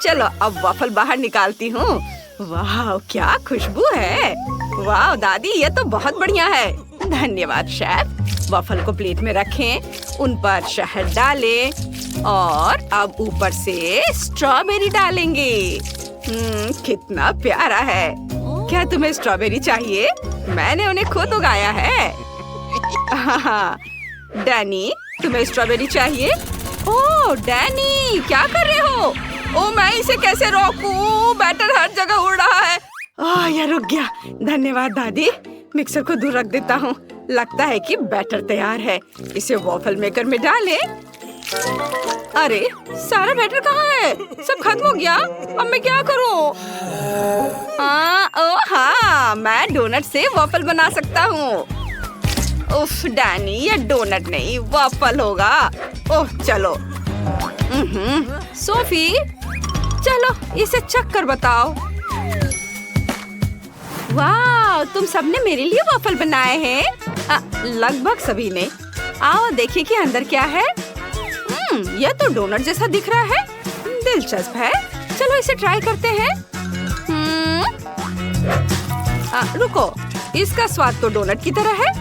चलो अब वॉफल बाहर निकालती हूँ। वाह, क्या खुशबू है। वाह दादी, ये तो बहुत बढ़िया है। धन्यवाद शेफ। वॉफल को प्लेट में रखें, उन पर शहद डालें और अब ऊपर से स्ट्रॉबेरी डालेंगे। कितना प्यारा है। क्या तुम्हें स्ट्रॉबेरी चाहिए? मैंने उन्हें खुद उगाया है। डैनी, तुम्हें स्ट्रॉबेरी चाहिए? ओह डैनी, क्या कर रहे हो? ओह, मैं इसे कैसे रोकूं? बैटर हर जगह उड़ रहा है। यह रुक गया। धन्यवाद दादी। मिक्सर को दूर रख देता हूँ। लगता है कि बैटर तैयार है। इसे वॉफल मेकर में डालें। अरे, सारा बैटर कहाँ है? सब खत्म हो गया। अब मैं क्या करूँ? हाँ, मैं डोनट से वॉफल बना सकता हूँ। उफ डैनी, ये डोनट नहीं वॉफल होगा। ओह चलो। सोफी, चलो इसे चख कर बताओ। वाह, तुम सबने मेरे लिए वॉफल बनाए हैं। लगभग सभी ने। आओ देखिए कि अंदर क्या है। यह तो डोनट जैसा दिख रहा है। दिलचस्प है। चलो इसे ट्राई करते हैं। रुको, इसका स्वाद तो डोनट की तरह है।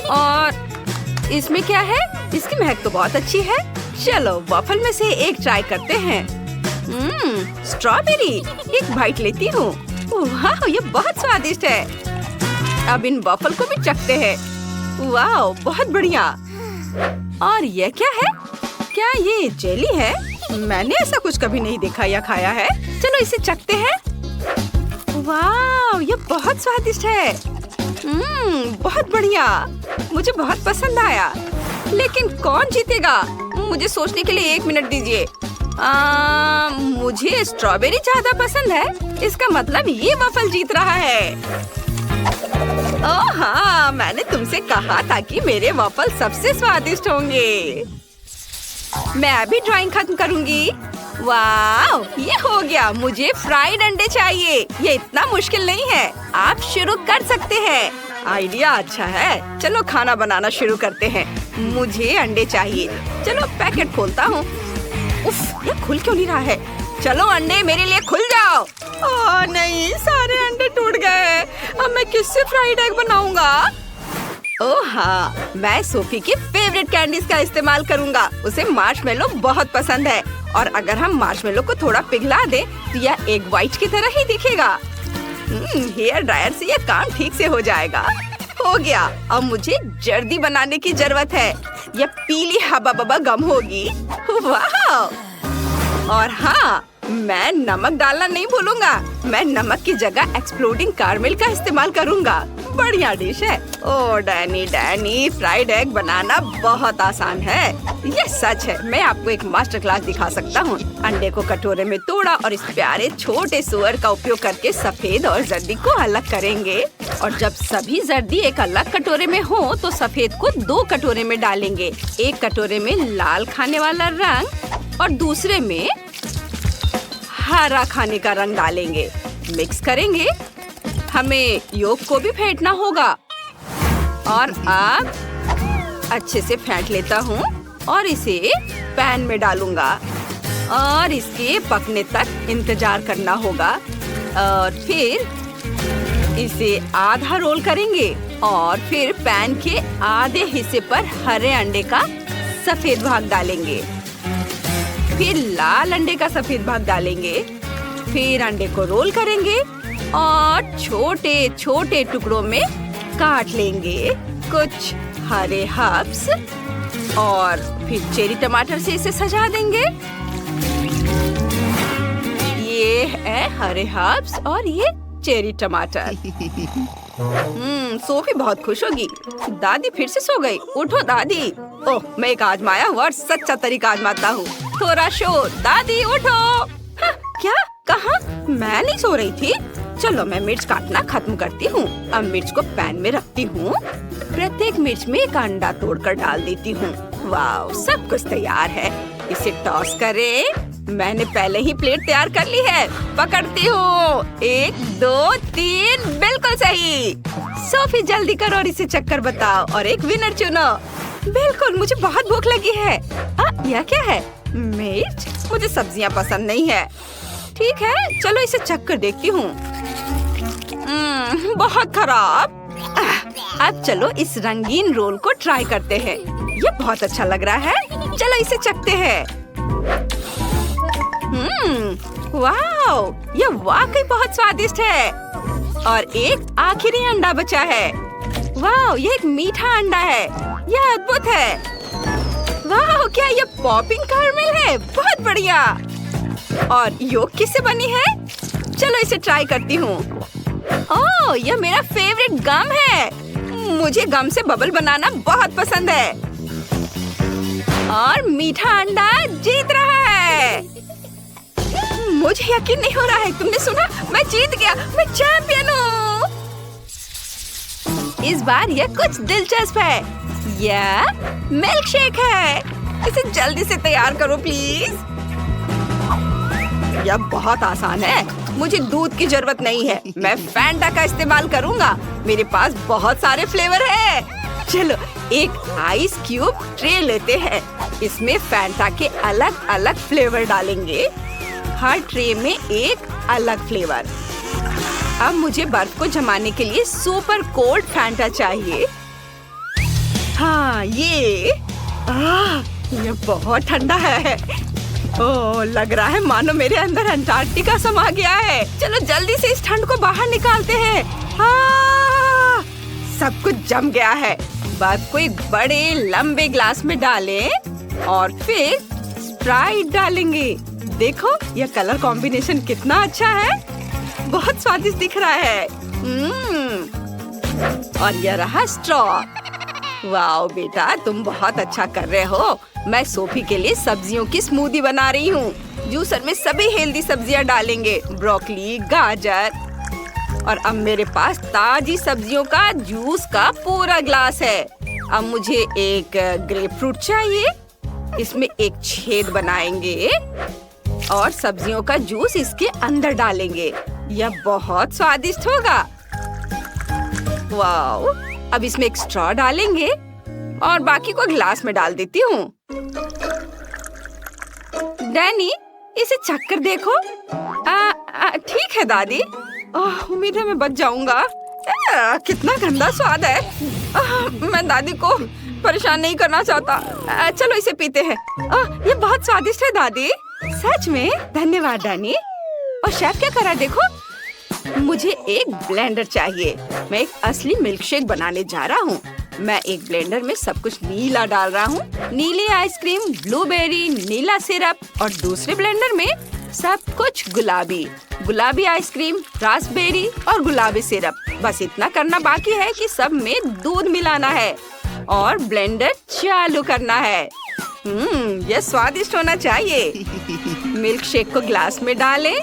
और इसमें क्या है? इसकी महक तो बहुत अच्छी है। चलो वॉफल में से एक ट्राई करते हैं। स्ट्रॉबेरी, एक बाइट लेती हूँ। वाह, ये बहुत स्वादिष्ट है। अब इन वॉफल को भी चखते हैं। वाह, बहुत बढ़िया। और ये क्या है? क्या ये जेली है? मैंने ऐसा कुछ कभी नहीं देखा या खाया है। चलो इसे चखते हैं। वाह, ये बहुत स्वादिष्ट है। बहुत बढ़िया। मुझे बहुत पसंद आया। लेकिन कौन जीतेगा? मुझे सोचने के लिए 1 मिनट दीजिए। मुझे स्ट्रॉबेरी ज्यादा पसंद है। इसका मतलब ये वॉफल जीत रहा है। ओह हाँ, मैंने तुमसे कहा था कि मेरे वॉफल सबसे स्वादिष्ट होंगे। मैं अभी ड्राइंग खत्म करूंगी। वाह, ये हो गया। मुझे फ्राइड अंडे चाहिए। ये इतना मुश्किल नहीं है। आप शुरू कर सकते हैं। आइडिया अच्छा है। चलो खाना बनाना शुरू करते हैं। मुझे अंडे चाहिए। चलो पैकेट खोलता हूँ। उफ, ये खुल क्यों नहीं रहा है? चलो अंडे मेरे लिए खुल जाओ। ओह नहीं, सारे अंडे टूट गए। अब मैं किससे फ्राइड एग बनाऊंगा? ओह हाँ, मैं सोफी की फेवरेट कैंडीज का इस्तेमाल करूंगा। उसे मार्शमेलो बहुत पसंद है और अगर हम मार्शमेलो को थोड़ा पिघला दें तो यह एग व्हाइट की तरह ही दिखेगा। हेयर ड्रायर से यह काम ठीक से हो जाएगा। हो गया। अब मुझे जर्दी बनाने की जरूरत है। यह पीली हबा बबा गम होगी। वाह! और हाँ, मैं नमक डालना नहीं भूलूंगा। मैं नमक की जगह एक्सप्लोडिंग कारमेल का इस्तेमाल करूंगा। बढ़िया डिश है। ओह डैनी, फ्राइड एग बनाना बहुत आसान है। ये सच है। मैं आपको एक मास्टर क्लास दिखा सकता हूँ। अंडे को कटोरे में तोड़ा और इस प्यारे छोटे सुअर का उपयोग करके सफेद और जर्दी को अलग करेंगे। और जब सभी जर्दी एक अलग कटोरे में हो तो सफेद को 2 कटोरे में डालेंगे। एक कटोरे में लाल खाने वाला रंग और दूसरे में हरा खाने का रंग डालेंगे। मिक्स करेंगे। हमें योग को भी फेंटना होगा। और अब अच्छे से फेंट लेता हूँ। और इसे पैन में डालूंगा और इसके पकने तक इंतजार करना होगा। और फिर इसे आधा रोल करेंगे और फिर पैन के आधे हिस्से पर हरे अंडे का सफेद भाग डालेंगे, फिर लाल अंडे का सफेद भाग डालेंगे, फिर अंडे को रोल करेंगे और छोटे छोटे टुकड़ों में काट लेंगे। कुछ हरे हर्ब्स और फिर चेरी टमाटर से इसे सजा देंगे। ये है हरे हर्ब्स और ये चेरी टमाटर। सोफी बहुत खुश होगी। दादी फिर से सो गई। उठो दादी। ओह, मैं एक आजमाया हुआ और सच्चा तरीका आजमाता हूँ। थोड़ा शोर। दादी उठो। हाँ, क्या कहा? मैं नहीं सो रही थी। चलो मैं मिर्च काटना खत्म करती हूँ। अब मिर्च को पैन में रखती हूँ। प्रत्येक मिर्च में एक अंडा तोड़कर डाल देती हूँ। वाह, सब कुछ तैयार है। इसे टॉस करें। मैंने पहले ही प्लेट तैयार कर ली है। पकड़ती हूँ। 1 2 3, बिल्कुल सही। सोफी जल्दी करो और इसे चक्कर बताओ और एक विनर चुनो। बिल्कुल, मुझे बहुत भूख लगी है। यह क्या है? मिर्च? मुझे सब्जियाँ पसंद नहीं है। ठीक है, चलो इसे चक्कर देखती हूँ। बहुत खराब। अब चलो इस रंगीन रोल को ट्राई करते हैं। ये बहुत अच्छा लग रहा है। चलो इसे चखते हैं। वाह, ये वाकई बहुत स्वादिष्ट है। और एक आखिरी अंडा बचा है। वाह, ये एक मीठा अंडा है। यह अद्भुत है। वाह, क्या ये पॉपिंग कैरमेल है? बहुत बढ़िया। और योग किससे बनी है? चलो इसे ट्राई करती हूँ। ओह, यह मेरा फेवरेट गम है। मुझे गम से बबल बनाना बहुत पसंद है। और मीठा अंडा जीत रहा है। मुझे यकीन नहीं हो रहा है। तुमने सुना? मैं जीत गया। मैं चैंपियन हूँ। इस बार यह कुछ दिलचस्प है। यह मिल्क शेक है। इसे जल्दी से तैयार करो प्लीज। यह बहुत आसान है। मुझे दूध की जरूरत नहीं है। मैं फैंटा का इस्तेमाल करूँगा। मेरे पास बहुत सारे फ्लेवर है। चलो एक आइस क्यूब ट्रे लेते हैं। इसमें फैंटा के अलग अलग फ्लेवर डालेंगे। हर ट्रे में एक अलग फ्लेवर। अब मुझे बर्फ को जमाने के लिए सुपर कोल्ड फैंटा चाहिए। हाँ, ये बहुत ठंडा है। ओह, लग रहा है मानो मेरे अंदर अंटार्कटिका समा गया है। चलो जल्दी से इस ठंड को बाहर निकालते हैं। सब कुछ जम गया है। बर्फ को एक बड़े लंबे ग्लास में डालें और फिर स्प्राइट डालेंगे। देखो, यह कलर कॉम्बिनेशन कितना अच्छा है। बहुत स्वादिष्ट दिख रहा है। और यह रहा स्ट्रॉ। वाओ बेटा, तुम बहुत अच्छा कर रहे हो। मैं सोफी के लिए सब्जियों की स्मूदी बना रही हूँ। जूसर में सभी हेल्दी सब्जियाँ डालेंगे। ब्रोकली, गाजर। और अब मेरे पास ताजी सब्जियों का जूस का पूरा ग्लास है। अब मुझे एक ग्रेप फ्रूट चाहिए। इसमें एक छेद बनाएंगे और सब्जियों का जूस इसके अंदर डालेंगे। यह बहुत स्वादिष्ट होगा। वाओ, अब इसमें एक स्ट्रॉ डालेंगे और बाकी को ग्लास में डाल देती हूँ। डैनी, इसे चक्कर देखो। ठीक है दादी। उम्मीद है मैं बच जाऊंगा। कितना गंदा स्वाद है। मैं दादी को परेशान नहीं करना चाहता। चलो इसे पीते हैं। ये बहुत स्वादिष्ट है दादी। सच में? धन्यवाद डैनी। और शेफ क्या कर रहा है देखो। मुझे एक ब्लेंडर चाहिए। मैं एक असली मिल्क शेक बनाने जा रहा हूँ। मैं एक ब्लेंडर में सब कुछ नीला डाल रहा हूँ। नीली आइसक्रीम, ब्लूबेरी, नीला सिरप। और दूसरे ब्लेंडर में सब कुछ गुलाबी। गुलाबी आइसक्रीम, रास्पबेरी और गुलाबी सिरप। बस इतना करना बाकी है कि सब में दूध मिलाना है और ब्लेंडर चालू करना है। यह स्वादिष्ट होना चाहिए। मिल्क शेक को ग्लास में डालें,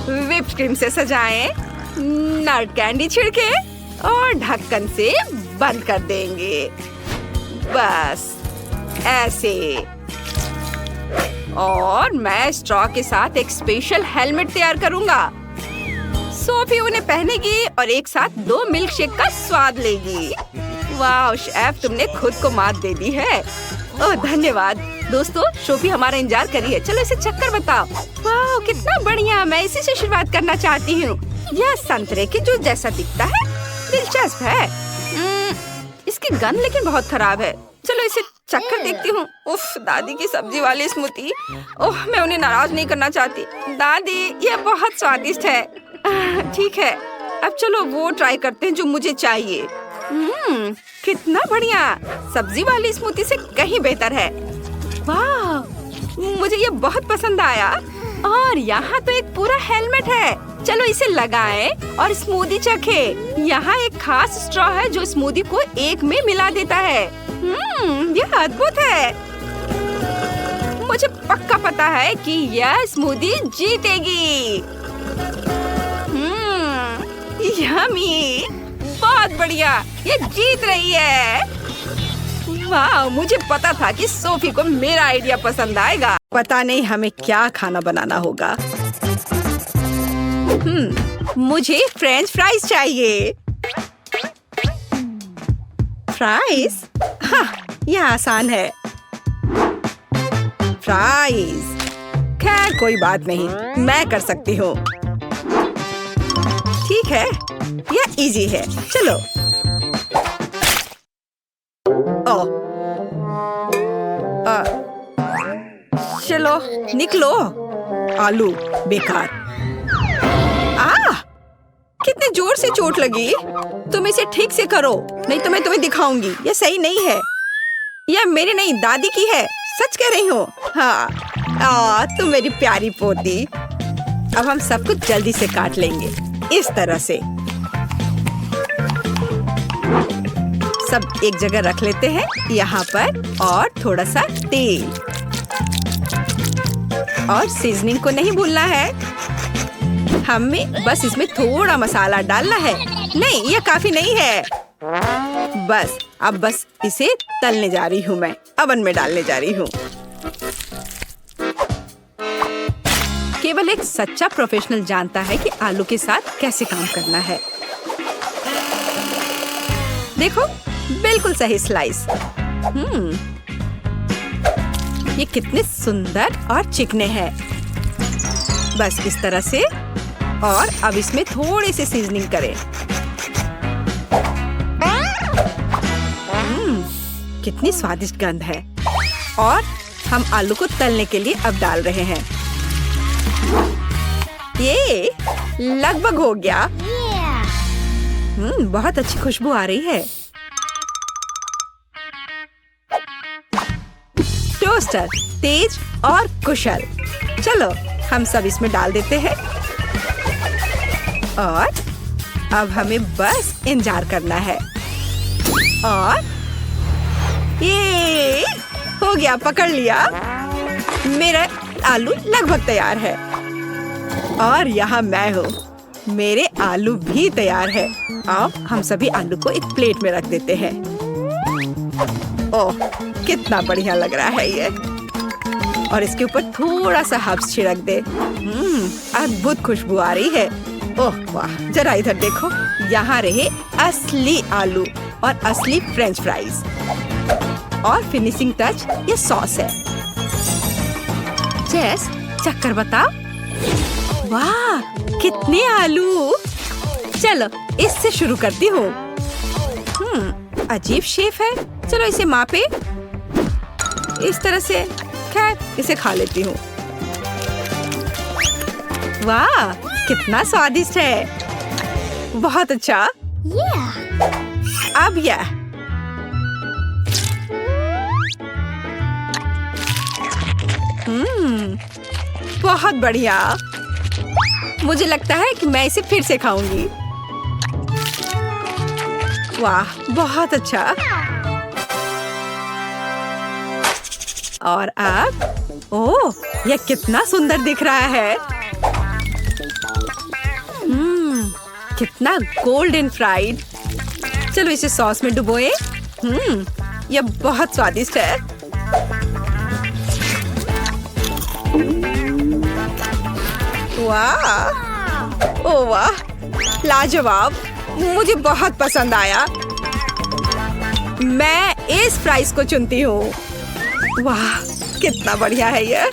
व्हिप्ड क्रीम से सजाएं, नट कैंडी छिड़के और ढक्कन से बंद कर देंगे। बस ऐसे। और मैं स्ट्रॉ के साथ एक स्पेशल हेलमेट तैयार करूंगा। सोफी उन्हें पहनेगी और एक साथ 2 मिल्क शेक का स्वाद लेगी। वाह शेफ, तुमने खुद को मात दे दी है। ओह धन्यवाद। दोस्तों, शोफी हमारा इंतजार कर रही है। चलो इसे चक्कर बताओ। वाह कितना बढ़िया, मैं इसी से शुरुआत करना चाहती हूँ। यह संतरे के जूस जैसा दिखता है, दिलचस्प है। इसकी गंध लेकिन बहुत खराब है। चलो इसे चक्कर देखती हूँ। उफ, दादी की सब्जी वाली स्मूदी। ओह, मैं उन्हें नाराज नहीं करना चाहती। दादी, यह बहुत स्वादिष्ट है। ठीक है, अब चलो वो ट्राई करते हैं जो मुझे चाहिए। कितना बढ़िया, सब्जी वाली स्मूदी से कहीं बेहतर है। वाह, मुझे ये बहुत पसंद आया। और यहाँ तो एक पूरा हेलमेट है। चलो इसे लगाएं और स्मूदी चखे। यहाँ एक खास स्ट्रॉ है जो स्मूदी को एक में मिला देता है। यह अद्भुत है। मुझे पक्का पता है कि यह स्मूदी जीतेगी। यम्मी, बहुत बढ़िया, ये जीत रही है। वाह, मुझे पता था कि सोफी को मेरा आइडिया पसंद आएगा। पता नहीं हमें क्या खाना बनाना होगा। मुझे फ्रेंच फ्राइज चाहिए। फ्राइज? हाँ, यह आसान है। फ्राइज, खैर कोई बात नहीं, मैं कर सकती हूँ। ठीक है, यह इजी है। चलो। चलो निकलो। आलू बेकार। कितने जोर से चोट लगी। तुम इसे ठीक से करो, नहीं तो मैं तुम्हें दिखाऊंगी। यह सही नहीं है। यह मेरी नहीं, दादी की है। सच कह रही हूँ। हाँ, तुम मेरी प्यारी पोती। अब हम सब कुछ जल्दी से काट लेंगे, इस तरह से। सब एक जगह रख लेते हैं यहाँ पर। और थोड़ा सा तेल और सीजनिंग को नहीं भूलना है। हमें बस इसमें थोड़ा मसाला डालना है। नहीं, यह काफी नहीं है। अब बस इसे तलने जा रही हूँ। मैं अवन में डालने जा रही हूँ। केवल एक सच्चा प्रोफेशनल जानता है कि आलू के साथ कैसे काम करना है। देखो, बिल्कुल सही स्लाइस। ये कितने सुंदर और चिकने हैं। बस इस तरह से। और अब इसमें थोड़ी सी सीजनिंग करें। कितनी स्वादिष्ट गंध है। और हम आलू को तलने के लिए अब डाल रहे हैं। ये लगभग हो गया। बहुत अच्छी खुशबू आ रही है। टोस्टर तेज और कुशल। चलो हम सब इसमें डाल देते हैं। और अब हमें बस इंतजार करना है। और ये हो गया, पकड़ लिया। मेरा आलू लगभग तैयार है। और यहाँ मैं हूँ, मेरे आलू भी तैयार है। अब हम सभी आलू को एक प्लेट में रख देते हैं। ओह, कितना बढ़िया लग रहा है ये। और इसके ऊपर थोड़ा सा हर्ब्स छिड़क दे। अद्भुत खुशबू आ रही है। ओह वाह, जरा इधर देखो। यहाँ रहे असली आलू और असली फ्रेंच फ्राइज। और फिनिशिंग टच ये सॉस है। जेस, चक्कर बताओ। वाह, कितने आलू। चलो इससे शुरू करती हूँ। अजीब शेप है। चलो इसे मापे। इस तरह से। खैर, इसे खा लेती हूँ। वाह, कितना स्वादिष्ट है। बहुत अच्छा। अब यह बहुत बढ़िया। मुझे लगता है कि मैं इसे फिर से खाऊंगी। वाह, बहुत अच्छा। और अब ओह, यह कितना सुंदर दिख रहा है। कितना गोल्डन फ्राइड। चलो इसे सॉस में डुबोए। यह बहुत स्वादिष्ट है। वाह, ओह वाह, लाजवाब। मुझे बहुत पसंद आया। मैं इस फ्राइज को चुनती हूँ। वाह, कितना बढ़िया है ये।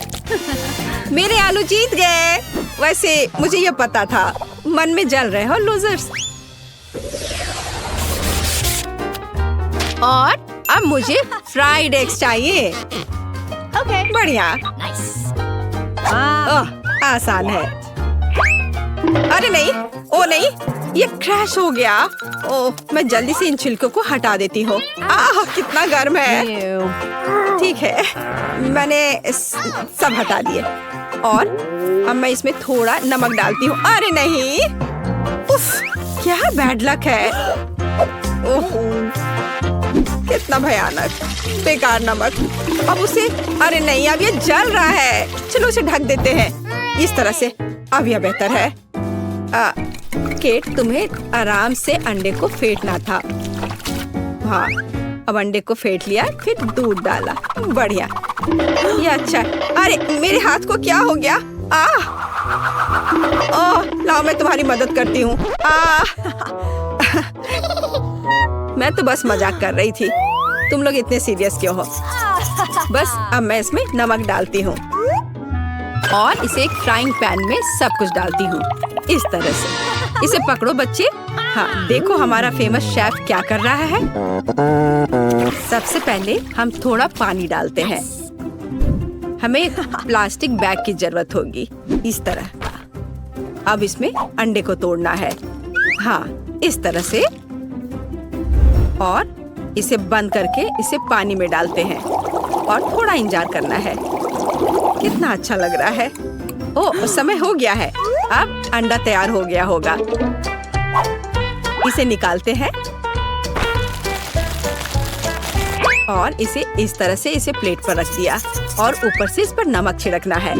मेरे आलू जीत गए। वैसे मुझे ये पता था। मन में जल रहे हो लूजर्स। और अब मुझे फ्राइड एग्स चाहिए। बढ़िया। ओह, आसान है। अरे नहीं, ओ नहीं, ये क्रैश हो गया। ओह, मैं जल्दी से इन छिलकों को हटा देती हूँ। आह, कितना गर्म है। ठीक है, मैंने सब हटा दिए। और अब मैं इसमें थोड़ा नमक डालती हूँ। अरे नहीं, उफ, क्या बैड लक है। ओह, कितना भयानक, बेकार नमक। अब उसे, अरे नहीं, अब ये जल रहा है। चलो उसे ढक देते हैं इस तरह से। अब यह बेहतर है। केट, तुम्हें आराम से अंडे को फेंटना था। हाँ, अब अंडे को फेंट लिया, फिर दूध डाला। बढ़िया, ये अच्छा है। अरे मेरे हाथ को क्या हो गया? ओह, लाओ मैं तुम्हारी मदद करती हूँ। मैं तो बस मजाक कर रही थी। तुम लोग इतने सीरियस क्यों हो? बस अब मैं इसमें नमक डालती हूँ और इसे एक फ्राइंग पैन में सब कुछ डालती हूँ इस तरह से। इसे पकड़ो बच्चे। हाँ, देखो हमारा फेमस शेफ क्या कर रहा है। सबसे पहले हम थोड़ा पानी डालते हैं। हमें एक प्लास्टिक बैग की जरूरत होगी इस तरह। अब इसमें अंडे को तोड़ना है। हाँ, इस तरह से। और इसे बंद करके इसे पानी में डालते हैं और थोड़ा इंतजार करना है। कितना अच्छा लग रहा है। ओह, समय हो गया है। अब अंडा तैयार हो गया होगा। इसे निकालते हैं और इसे इस तरह से इसे प्लेट पर रख दिया और ऊपर से इस पर नमक छिड़कना है।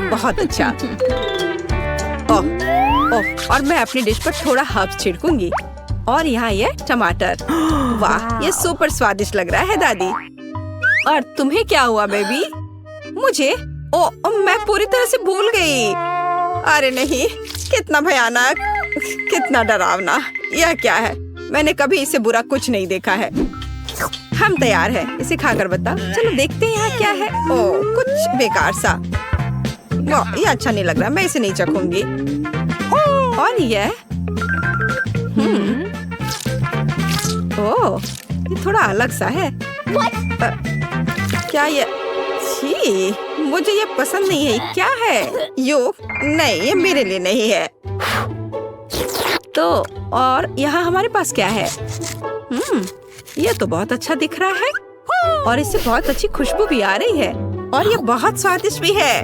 बहुत अच्छा। ओह, ओह, और मैं अपनी डिश पर थोड़ा हर्ब्स छिड़कूंगी। और यहाँ ये टमाटर। वाह, ये सुपर स्वादिष्ट लग रहा है दादी। और तुम्हें क्या हुआ बेबी? मुझे? ओ, मैं पूरी तरह से भूल गई। अरे नहीं, कितना भयानक, कितना डरावना। यह क्या है? मैंने कभी इससे बुरा कुछ नहीं देखा है। हम तैयार हैं। इसे खाकर बताओ। चलो देखते हैं यहाँ क्या है। ओ, कुछ बेकार सा। वाह, ये अच्छा नहीं लग रहा। मैं इसे नहीं चखूंगी। और यह ओह, ये थोड़ा अलग सा है। क्या ये? छी, मुझे ये पसंद नहीं है। क्या है? यो, नहीं, ये मेरे लिए नहीं है। तो और यहाँ हमारे पास क्या है? ये तो बहुत अच्छा दिख रहा है और इससे बहुत अच्छी खुशबू भी आ रही है और ये बहुत स्वादिष्ट भी है।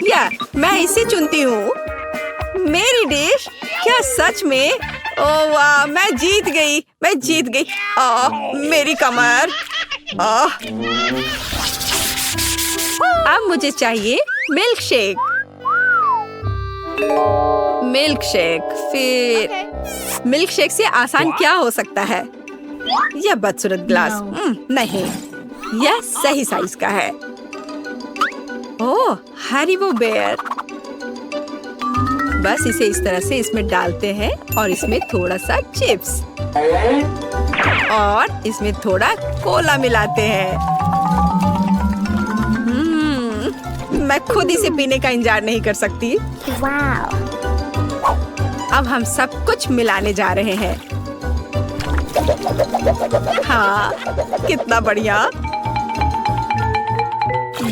या मैं इसे चुनती हूँ। मेरी डिश। क्या सच में? ओह वाह, मैं जीत गई। मैं जीत गई। मेरी कमर। अब मुझे चाहिए मिल्क शेक। मिल्क शेक, फिर मिल्क शेक से आसान क्या हो सकता है? यह बदसूरत ग्लास। नहीं, यह सही साइज का है। ओह, हरीबो बेयर। बस इसे इस तरह से इसमें डालते हैं और इसमें थोड़ा सा चिप्स और इसमें थोड़ा कोला मिलाते हैं। मैं खुद इसे पीने का इंतजार नहीं कर सकती। अब हम सब कुछ मिलाने जा रहे हैं। हाँ, कितना बढ़िया।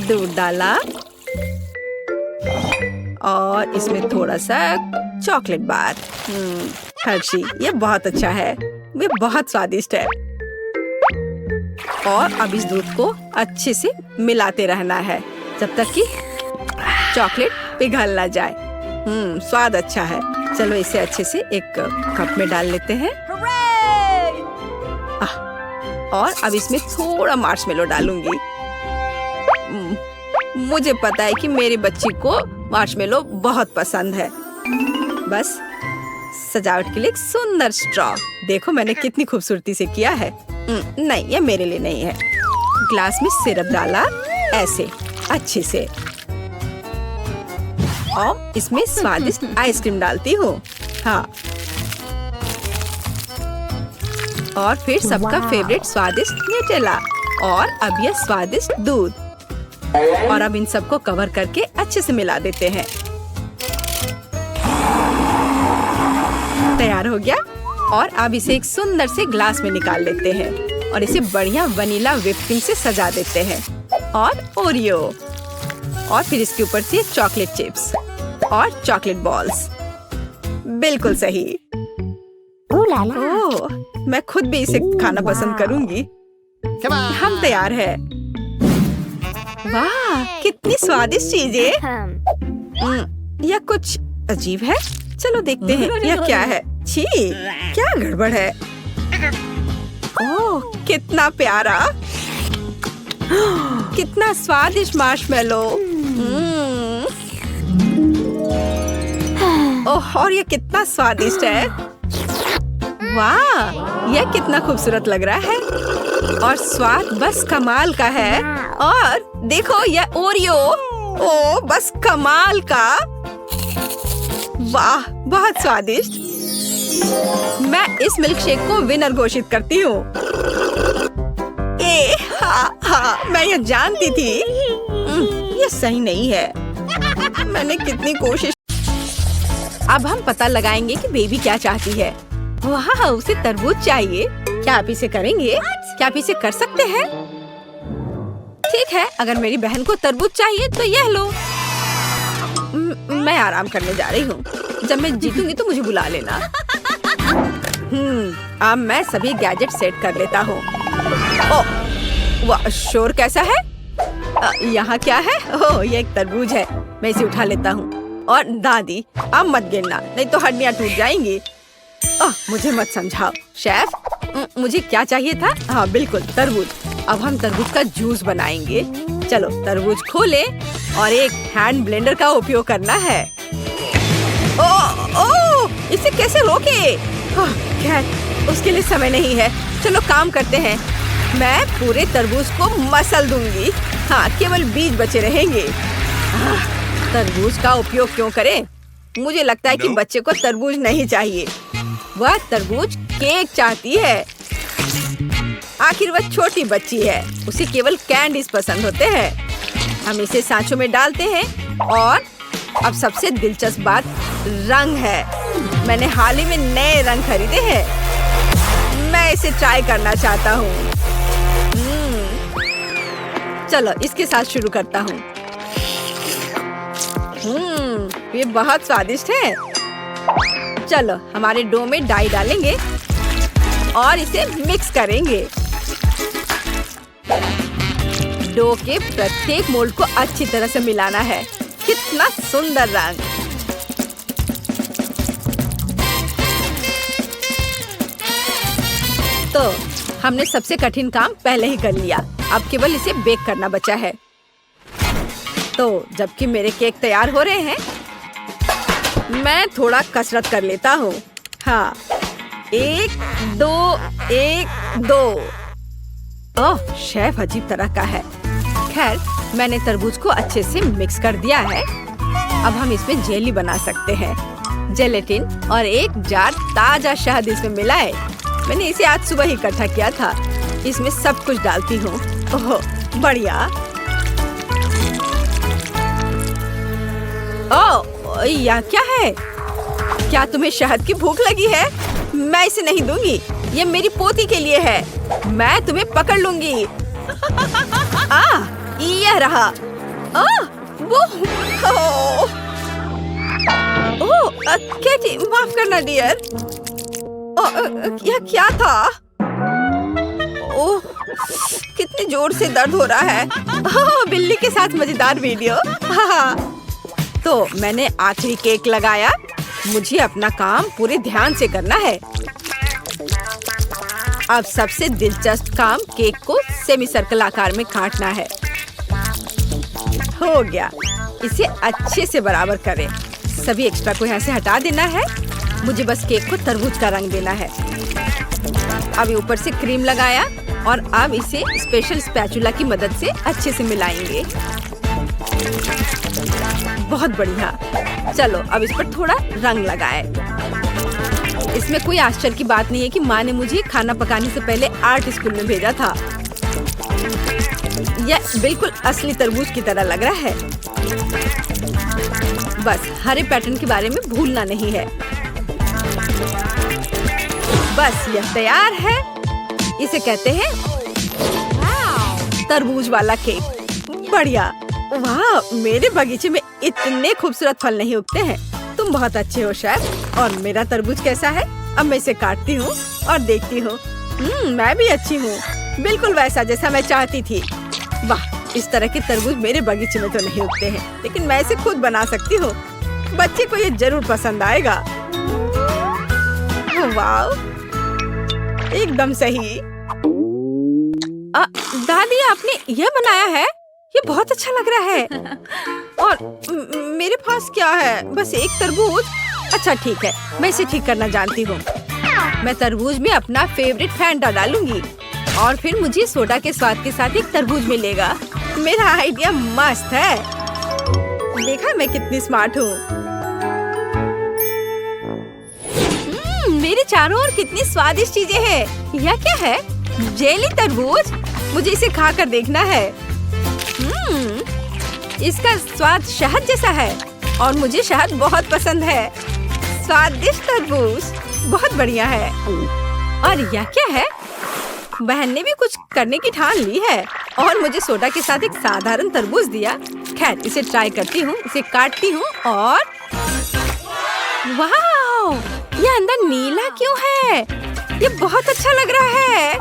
दूध डाला और इसमें थोड़ा सा चॉकलेट बार। हर्शी, ये बहुत अच्छा है। ये बहुत स्वादिष्ट है। और अब इस दूध को अच्छे से मिलाते रहना है जब तक कि चॉकलेट पिघल ना जाए। स्वाद अच्छा है। चलो इसे अच्छे से एक कप में डाल लेते हैं। और अब इसमें थोड़ा मार्शमेलो डालूंगी। मुझे पता है कि मेरी बच्ची को मार्शमेलो बहुत पसंद है। बस सजावट के लिए एक सुंदर स्ट्रॉ। देखो मैंने कितनी खूबसूरती से किया है। नहीं, ये मेरे लिए नहीं है। ग्लास में सिरप डाला ऐसे अच्छे से और इसमें स्वादिष्ट आइसक्रीम डालती हूँ। हाँ, और फिर सबका फेवरेट स्वादिष्ट न्यूटेला। और अब यह स्वादिष्ट दूध। और अब इन सबको कवर करके अच्छे से मिला देते हैं। तैयार हो गया। और अब इसे एक सुंदर से ग्लास में निकाल लेते हैं और इसे बढ़िया वनीला व्हिप क्रीम से सजा देते हैं और ओरियो और फिर इसके ऊपर से चॉकलेट चिप्स और चॉकलेट बॉल्स। बिल्कुल सही। ओह, मैं खुद भी इसे खाना पसंद करूंगी। हम तैयार हैं। वाह, कितनी स्वादिष्ट चीजें। यह कुछ अजीब है। चलो देखते हैं यह क्या है। छी, क्या गड़बड़ है। ओह, कितना प्यारा। कितना स्वादिष्ट मार्शमेलो। ओह, और यह कितना स्वादिष्ट है। वाह, यह कितना खूबसूरत लग रहा है और स्वाद बस कमाल का है। और देखो यह ओरियो। ओह, बस कमाल का। वाह, बहुत स्वादिष्ट। मैं इस मिल्क शेक को विनर घोषित करती हूँ। हाँ, मैं यह जानती थी। यह सही नहीं है। मैंने कितनी कोशिश। अब हम पता लगाएंगे कि बेबी क्या चाहती है। वाह, उसे तरबूज चाहिए। क्या आप इसे करेंगे? क्या आप इसे कर सकते हैं? ठीक है, अगर मेरी बहन को तरबूज चाहिए तो यह लो। मैं आराम करने जा रही हूँ। जब मैं जीतूंगी तो मुझे बुला लेना। अब मैं सभी गैजेट सेट कर लेता हूँ। ओह, वाह, शोर कैसा है? यहाँ क्या है? ओह, ये एक तरबूज है। मैं इसे उठा लेता हूँ। और दादी, अब मत गिरना, नहीं तो हड्डियाँ टूट जाएंगी। मुझे मत समझाओ। शेफ, मुझे क्या चाहिए था? हाँ, बिल्कुल तरबूज। अब हम तरबूज का जूस बनाएंगे। चलो तरबूज खोले और एक हैंड ब्लेंडर का उपयोग करना है। ओह, इसे कैसे रोके? खैर, उसके लिए समय नहीं है। चलो काम करते हैं। मैं पूरे तरबूज को मसल दूंगी। हाँ, केवल बीज बचे रहेंगे। तरबूज का उपयोग क्यों करें? मुझे लगता है कि बच्चे को तरबूज नहीं चाहिए। वह तरबूज केक चाहती है। आखिर वह छोटी बच्ची है। उसे केवल कैंडीज पसंद होते हैं। हम इसे सांचों में डालते हैं। और अब सबसे दिलचस्प बात रंग है। मैंने हाल ही में नए रंग खरीदे हैं। मैं इसे ट्राई करना चाहता हूँ। चलो इसके साथ शुरू करता हूँ। ये बहुत स्वादिष्ट है। चलो हमारे डो में डाई डालेंगे और इसे मिक्स करेंगे। डो के प्रत्येक मोल्ड को अच्छी तरह से मिलाना है। कितना सुंदर रंग। तो हमने सबसे कठिन काम पहले ही कर लिया। अब केवल इसे बेक करना बचा है। तो जबकि मेरे केक तैयार हो रहे हैं, मैं थोड़ा कसरत कर लेता हूँ। हाँ, 1 2 1 2। ओह, शेफ अजीब तरह का है। खैर, मैंने तरबूज को अच्छे से मिक्स कर दिया है। अब हम इसमें जेली बना सकते हैं। जेलेटिन और एक जार ताजा शहद इसमें मिलाए। मैंने इसे आज सुबह ही इकट्ठा किया था। इसमें सब कुछ डालती हूँ। ओह, बढ़िया। ओह, यह क्या है? क्या तुम्हें शहद की भूख लगी है? मैं इसे नहीं दूंगी। ये मेरी पोती के लिए है। मैं तुम्हें पकड़ लूंगी। यह रहा। कैटी, माफ करना डियर। यह क्या था? ओह, कितने जोर से दर्द हो रहा है। बिल्ली के साथ मजेदार वीडियो। तो मैंने आखिरी केक लगाया। मुझे अपना काम पूरे ध्यान से करना है। अब सबसे दिलचस्प काम केक को सेमी सर्कल आकार में काटना है। हो गया। इसे अच्छे से बराबर करें। सभी एक्स्ट्रा को यहाँ से हटा देना है। मुझे बस केक को तरबूज का रंग देना है। अब ऊपर से क्रीम लगाया और अब इसे स्पेशल स्पैचुला की मदद से अच्छे से मिलाएंगे। बहुत बढ़िया। चलो अब इस पर थोड़ा रंग लगाए। इसमें कोई आश्चर्य की बात नहीं है कि माँ ने मुझे खाना पकाने से पहले आर्ट स्कूल में भेजा था। यह बिल्कुल असली तरबूज की तरह लग रहा है। बस हरे पैटर्न के बारे में भूलना नहीं है। बस यह तैयार है। इसे कहते हैं तरबूज वाला केक। बढ़िया। वाह, मेरे बगीचे में इतने खूबसूरत फल नहीं उगते हैं। तुम बहुत अच्छे हो शेफ। और मेरा तरबूज कैसा है? अब मैं इसे काटती हूँ और देखती हूँ। मैं भी अच्छी हूँ, बिल्कुल वैसा जैसा मैं चाहती थी। वाह, इस तरह के तरबूज मेरे बगीचे में तो नहीं उगते हैं, लेकिन मैं इसे खुद बना सकती हूँ। बच्चे को ये जरूर पसंद आएगा। वाह, एकदम सही। दादी, आपने यह बनाया है? ये बहुत अच्छा लग रहा है। और मेरे पास क्या है? बस एक तरबूज। अच्छा ठीक है, मैं इसे ठीक करना जानती हूँ। मैं तरबूज में अपना फेवरेट फैंटा डालूंगी और फिर मुझे सोडा के स्वाद के साथ एक तरबूज मिलेगा। मेरा आइडिया मस्त है। देखा मैं कितनी स्मार्ट हूँ। मेरे चारों ओर कितनी स्वादिष्ट चीजें हैं। यह क्या है? जेली तरबूज। मुझे इसे खाकर देखना है। इसका स्वाद शहद जैसा है और मुझे शहद बहुत पसंद है। स्वादिष्ट तरबूज बहुत बढ़िया है। और यह क्या है? बहन ने भी कुछ करने की ठान ली है और मुझे सोडा के साथ एक साधारण तरबूज दिया। खैर, इसे ट्राई करती हूँ। इसे काटती हूँ और वाह, ये अंदर नीला क्यों है? ये बहुत अच्छा लग रहा है।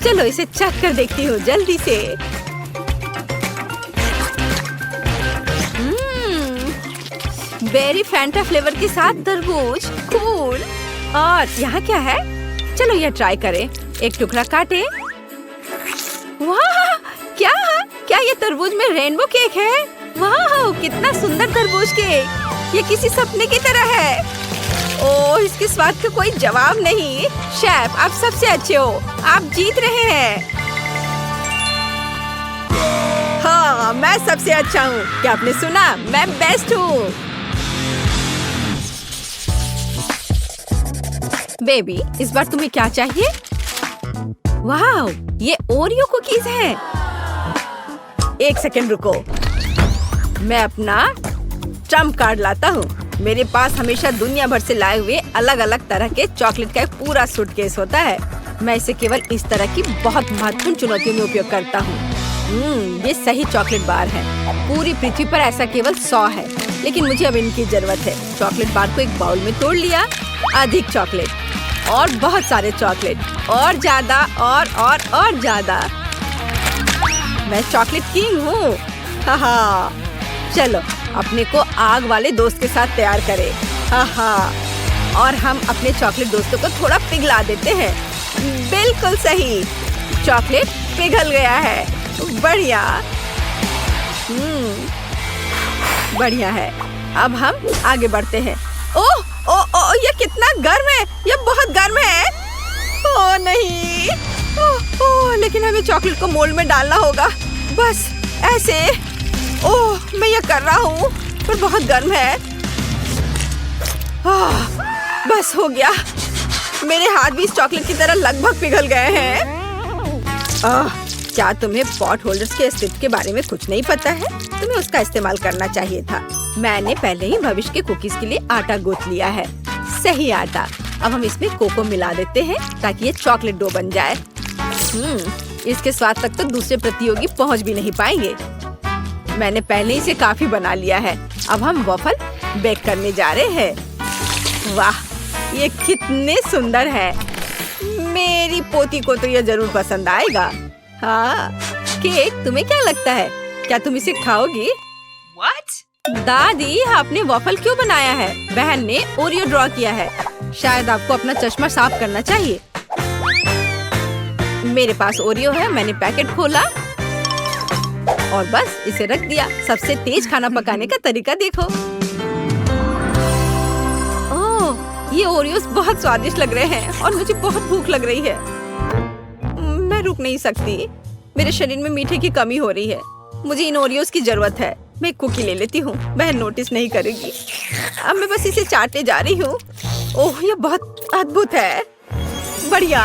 चलो इसे चख कर देखती हूँ जल्दी से। बेरी फैंटा फ्लेवर के साथ तरबूज, कूल। और यहाँ क्या है? चलो यह ट्राई करें। एक टुकड़ा काटे। वाह, क्या ये तरबूज में रेनबो केक है? वाह, कितना सुंदर तरबूज केक। ये किसी सपने की तरह है। ओह, इसके स्वाद का कोई जवाब नहीं। शेफ, आप सबसे अच्छे हो। आप जीत रहे हैं। हाँ, मैं सबसे अच्छा हूँ। क्या आपने सुना? मैं बेस्ट हूँ। बेबी, इस बार तुम्हें क्या चाहिए? वाह, ये ओरियो कुकीज हैं। एक सेकंड रुको, मैं अपना ट्रम्प कार्ड लाता हूँ। मेरे पास हमेशा दुनिया भर से लाए हुए अलग अलग तरह के चॉकलेट का एक पूरा सूटकेस होता है। मैं इसे केवल इस तरह की बहुत महत्वपूर्ण चुनौतियों में उपयोग करता हूँ। ये सही चॉकलेट बार है। पूरी पृथ्वी पर ऐसा केवल 100 है, लेकिन मुझे अब इनकी जरूरत है। चॉकलेट बार को एक बाउल में तोड़ लिया। अधिक चॉकलेट और बहुत सारे चॉकलेट और ज्यादा और ज्यादा। मैं चॉकलेट किंग हूँ। हाँ, चलो अपने को आग वाले दोस्त के साथ तैयार करें। हाँ, और हम अपने चॉकलेट दोस्तों को थोड़ा पिघला देते हैं। बिल्कुल सही, चॉकलेट पिघल गया है। बढ़िया। बढ़िया है। अब हम आगे बढ़ते हैं। ओह, ये कितना गर्म है। ये बहुत गर्म है। ओह नहीं। ओह, लेकिन हमें चॉकलेट को मोल्ड में डालना होगा। बस ऐसे। ओह, मैं ये कर रहा हूँ, पर बहुत गर्म है। बस हो गया। मेरे हाथ भी इस चॉकलेट की तरह लगभग पिघल गए हैं। क्या तुम्हें पॉट होल्डर्स के अस्तित्व के बारे में कुछ नहीं पता है? तुम्हें उसका इस्तेमाल करना चाहिए था। मैंने पहले ही भविष्य के कुकीज के लिए आटा गूंथ लिया है। सही आटा। अब हम इसमें कोको मिला देते हैं ताकि ये चॉकलेट डो बन जाए। इसके स्वाद तक तो दूसरे प्रतियोगी पहुँच भी नहीं पाएंगे। मैंने पहले ही इसे काफी बना लिया है। अब हम वॉफल बेक करने जा रहे हैं। वाह, ये कितने सुंदर है। मेरी पोती को तो ये जरूर पसंद आएगा। हाँ, केक, तुम्हें क्या लगता है? क्या तुम इसे खाओगी? What? दादी, आपने वॉफल क्यों बनाया है? बहन ने ओरियो ड्रॉ किया है। शायद आपको अपना चश्मा साफ करना चाहिए। मेरे पास ओरियो है। मैंने पैकेट खोला और बस इसे रख दिया। सबसे तेज खाना पकाने का तरीका देखो। ओह, ये ओरियोस बहुत स्वादिष्ट लग रहे हैं और मुझे बहुत भूख लग रही है। मैं रुक नहीं सकती। मेरे शरीर में मीठे की कमी हो रही है। मुझे इन ओरियोस की जरूरत है। मैं एक कुकी ले लेती हूँ। बहन नोटिस नहीं करेगी। अब मैं बस इसे चाटने जा रही हूँ। ओह, ये बहुत अद्भुत है। बढ़िया।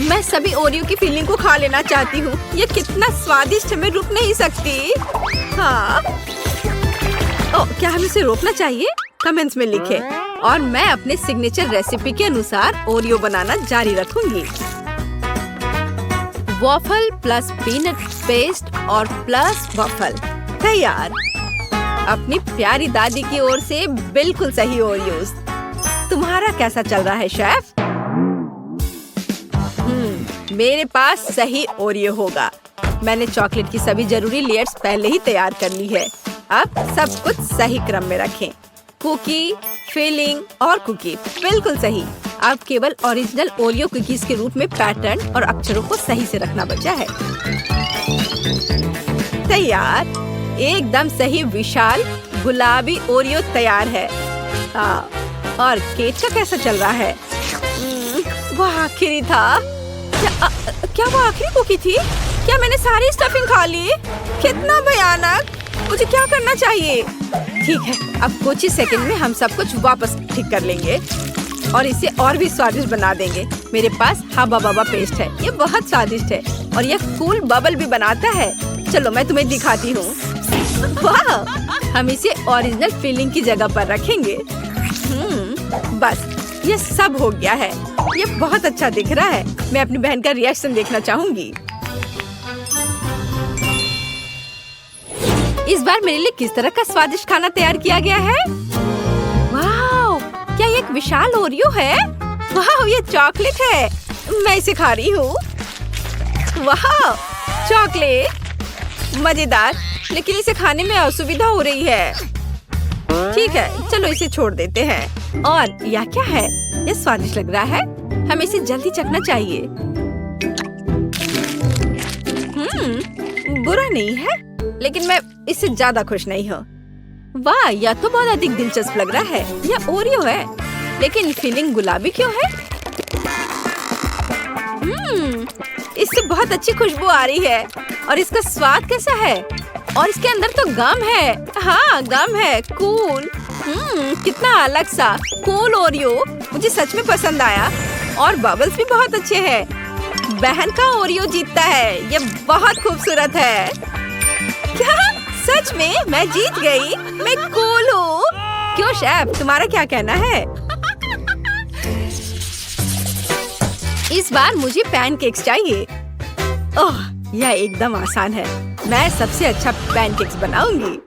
मैं सभी ओरियो की फीलिंग को खा लेना चाहती हूँ। ये कितना स्वादिष्ट है, मैं रुक नहीं सकती। हाँ। क्या हमें इसे रोकना चाहिए? कमेंट्स में लिखें। और मैं अपने सिग्नेचर रेसिपी के अनुसार ओरियो बनाना जारी रखूंगी। वॉफल प्लस पीनट पेस्ट और प्लस वॉफल तैयार। अपनी प्यारी दादी की ओर से बिल्कुल सही ओरियोस। तुम्हारा कैसा चल रहा है शेफ? मेरे पास सही ओरियो होगा। मैंने चॉकलेट की सभी जरूरी लेयर्स पहले ही तैयार कर ली है। अब सब कुछ सही क्रम में रखें। कुकी, फिलिंग और कुकी बिल्कुल सही। अब केवल ओरिजिनल ओरियो कुकीज के रूप में पैटर्न और अक्षरों को सही से रखना बचा है। तैयार। एकदम सही विशाल गुलाबी ओरियो तैयार है। और केक का कैसा चल रहा है? वो आखिरी था। क्या वो आखिरी कुकी थी? क्या मैंने सारी स्टफिंग खा ली? कितना भयानक। मुझे क्या करना चाहिए? ठीक है, अब कुछ ही सेकंड में हम सब कुछ वापस ठीक कर लेंगे और इसे और भी स्वादिष्ट बना देंगे। मेरे पास हब्बा बब्बा पेस्ट है। ये बहुत स्वादिष्ट है और ये कूल बबल भी बनाता है। चलो मैं तुम्हें दिखाती हूँ। वाह! हम इसे ओरिजिनल फिलिंग की जगह पर रखेंगे। बस ये सब हो गया है। ये बहुत अच्छा दिख रहा है। मैं अपनी बहन का रिएक्शन देखना चाहूंगी। इस बार मेरे लिए किस तरह का स्वादिष्ट खाना तैयार किया गया है? वाह! क्या ये एक विशाल ओरियो है? वाह! ये चॉकलेट है। मैं इसे खा रही हूँ। वाह! चॉकलेट मजेदार, लेकिन इसे खाने में असुविधा हो रही है। ठीक है, चलो इसे छोड़ देते हैं। और यह क्या है? ये स्वादिष्ट लग रहा है। हमें इसे जल्दी चखना चाहिए। बुरा नहीं है, लेकिन मैं इससे ज्यादा खुश नहीं हूँ। वाह! यह तो बहुत अधिक दिलचस्प लग रहा है। यह ओरियो है, लेकिन फीलिंग गुलाबी क्यों है? इससे बहुत अच्छी खुशबू आ रही है। और इसका स्वाद कैसा है? और इसके अंदर तो गम है। हाँ, गम है। कूल। कितना अलग सा कूल ओरियो। मुझे सच में पसंद आया। और बबल्स भी बहुत अच्छे हैं। बहन का ओरियो जीतता है। ये बहुत खूबसूरत है। क्या? सच में मैं जीत गई? मैं कूल हूँ। क्यों शेफ, तुम्हारा क्या कहना है? इस बार मुझे पैनकेक्स चाहिए। ओह, यह एकदम आसान है। मैं सबसे अच्छा पैनकेक्स बनाऊंगी।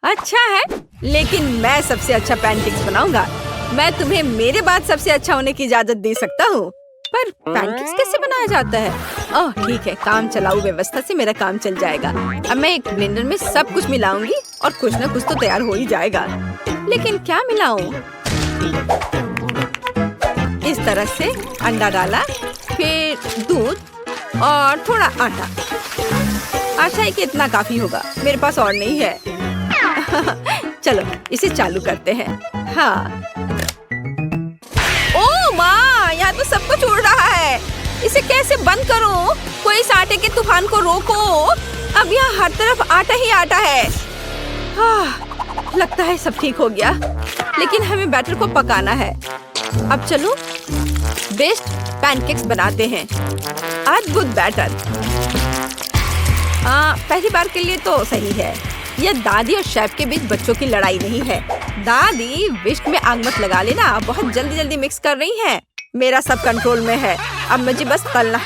अच्छा है, लेकिन मैं सबसे अच्छा पैनकेक्स बनाऊंगा। मैं तुम्हें मेरे बाद सबसे अच्छा होने की इजाजत दे सकता हूँ, पर पैनकेक्स कैसे बनाया जाता है? ओह ठीक है, काम चलाऊ व्यवस्था से मेरा काम चल जाएगा। अब मैं एक ब्लेंडर में सब कुछ मिलाऊंगी और कुछ न कुछ तो तैयार हो ही जाएगा। लेकिन क्या मिलाऊं? इस तरह से अंडा डाला, फिर दूध और थोड़ा आटा। आशा है कि इतना काफी होगा। मेरे पास और नहीं है। चलो इसे चालू करते हैं। हाँ। ओह माँ, यहाँ तो सब कुछ उड़ रहा है। इसे कैसे बंद करूँ? कोई इस आटे के तूफान को रोको। अब यहाँ हर तरफ आटा ही आटा है। लगता है सब ठीक हो गया, लेकिन हमें बैटर को पकाना है। अब चलो बेस्ट पैनकेक्स बनाते हैं। अद्भुत बैटर। पहली बार के लिए तो सही है। यह दादी और शेफ के बीच बच्चों की लड़ाई नहीं है। दादी, विस्क में आग मत लगा लेना, बहुत जल्दी जल्दी मिक्स कर रही हैं। मेरा सब कंट्रोल में है। अब मुझे बस तलना।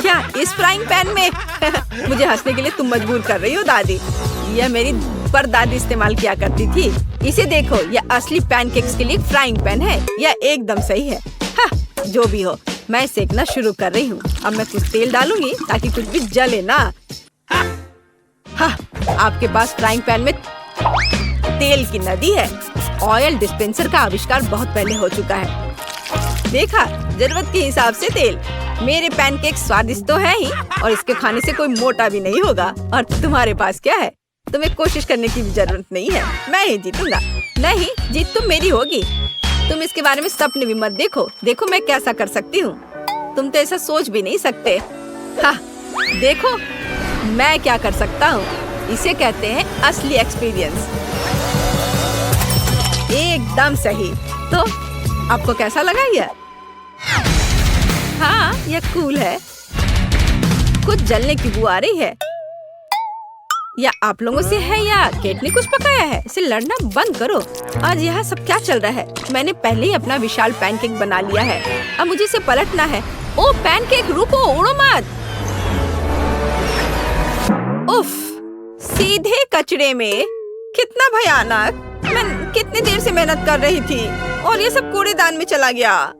क्या इस फ्राइंग पैन में? मुझे हंसने के लिए तुम मजबूर कर रही हो दादी। यह मेरी परदादी इस्तेमाल किया करती थी। इसे देखो, यह असली पैनकेक्स के लिए फ्राइंग पैन है। यह एकदम सही है। जो भी हो, मैं सेकना शुरू कर रही हूँ। अब मैं कुछ तेल डालूंगी ताकि कुछ भी जले ना। आपके पास फ्राइंग पैन में तेल की नदी है। ऑयल डिस्पेंसर का आविष्कार बहुत पहले हो चुका है। देखा, जरूरत के हिसाब से तेल। मेरे पैनकेक स्वादिष्ट तो है ही, और इसके खाने से कोई मोटा भी नहीं होगा। और तुम्हारे पास क्या है? तुम्हें कोशिश करने की भी जरूरत नहीं है। मैं ही जीतूंगा। नहीं, जीत तो मेरी होगी। तुम इसके बारे में सपने भी मत देखो। देखो मैं कैसा कर सकती हूँ। तुम तो ऐसा सोच भी नहीं सकते। देखो मैं क्या कर सकता हूँ। इसे कहते हैं असली एक्सपीरियंस। एकदम सही। तो आपको कैसा लगा यह? हाँ, यह कूल है। कुछ जलने की बू आ रही है। या आप लोगों से है या केट ने कुछ पकाया है? इसे लड़ना बंद करो। आज यहाँ सब क्या चल रहा है? मैंने पहले ही अपना विशाल पैनकेक बना लिया है। अब मुझे इसे पलटना है। ओ पैनकेक, रुको, उड़ो मत। उफ, सीधे कचरे में। कितना भयानक। मैं कितनी देर से मेहनत कर रही थी और ये सब कूड़ेदान में चला गया।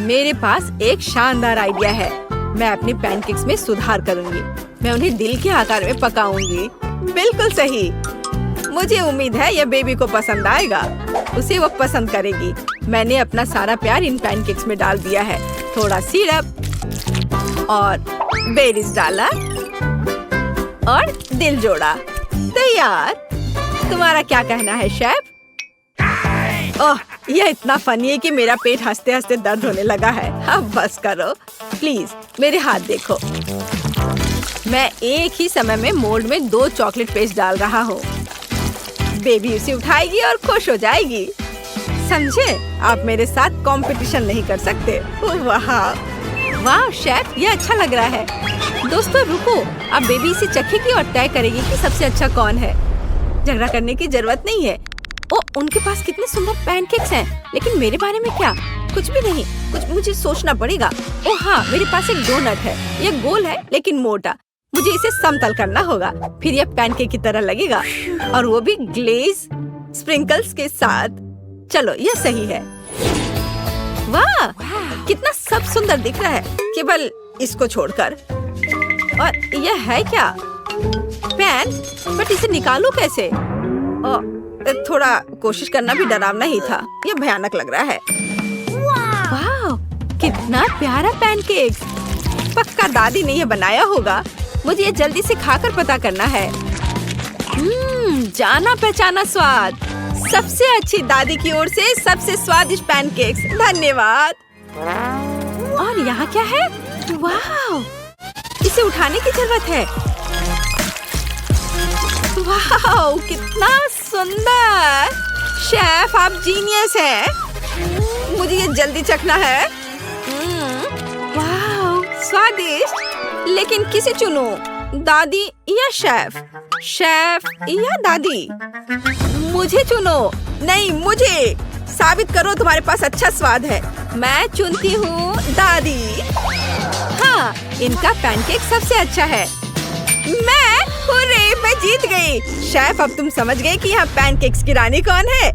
मेरे पास एक शानदार आइडिया है। मैं अपने पैनकेक्स में सुधार करूंगी। मैं उन्हें दिल के आकार में पकाऊंगी। बिल्कुल सही। मुझे उम्मीद है यह बेबी को पसंद आएगा। उसे वो पसंद करेगी। मैंने अपना सारा प्यार इन पैनकेक्स में डाल दिया है। थोड़ा सिरप और बेरीज डाला और दिल जोड़ा। तैयार। तुम्हारा क्या कहना है शेफ? ओह, यह इतना फनी है कि मेरा पेट हंसते हंसते दर्द होने लगा है। अब बस करो प्लीज, मेरे हाथ देखो। मैं एक ही समय में मोल्ड में 2 चॉकलेट पेस्ट डाल रहा हूँ। बेबी उसे उठाएगी और खुश हो जाएगी। समझे? आप मेरे साथ कंपटीशन नहीं कर सकते। वाह वाह शेफ, ये अच्छा लग रहा है। दोस्तों रुको, अब बेबी इसे चखेगी और तय करेगी कि सबसे अच्छा कौन है। झगड़ा करने की जरूरत नहीं है। ओ, उनके पास कितने सुंदर पैनकेक्स हैं, लेकिन मेरे बारे में क्या? कुछ भी नहीं। कुछ मुझे सोचना पड़ेगा। ओ हाँ, मेरे पास एक डोनट है। यह गोल है लेकिन मोटा। मुझे इसे समतल करना होगा, फिर यह पैनकेक की तरह लगेगा, और वो भी ग्लेज स्प्रिंकल्स के साथ। चलो, यह सही है। वाह, कितना सब सुंदर दिख रहा है, केवल इसको छोड़कर। और यह है क्या? पैन, बट इसे निकालूं कैसे? थोड़ा कोशिश करना भी डरावना ही था। यह भयानक लग रहा है। वाह, कितना प्यारा पैनकेक। पक्का दादी ने यह बनाया होगा। मुझे ये जल्दी से खाकर पता करना है। जाना पहचाना स्वाद। सबसे अच्छी दादी की ओर से सबसे स्वादिष्ट पैनकेक्स। धन्यवाद। और यहाँ क्या है? वाह, इसे उठाने की जरूरत है। वाह, कितना सुंदर। शेफ, आप जीनियस हैं। मुझे ये जल्दी चखना है। वाह, स्वादिष्ट। लेकिन किसे चुनूं? दादी या शेफ? शेफ या दादी? मुझे चुनो। नहीं, मुझे। साबित करो तुम्हारे पास अच्छा स्वाद है। मैं चुनती हूँ दादी। हाँ, इनका पैनकेक सबसे अच्छा है। मैं जीत गई। शेफ, अब तुम समझ गए कि यहाँ पैनकेक्स की रानी कौन है?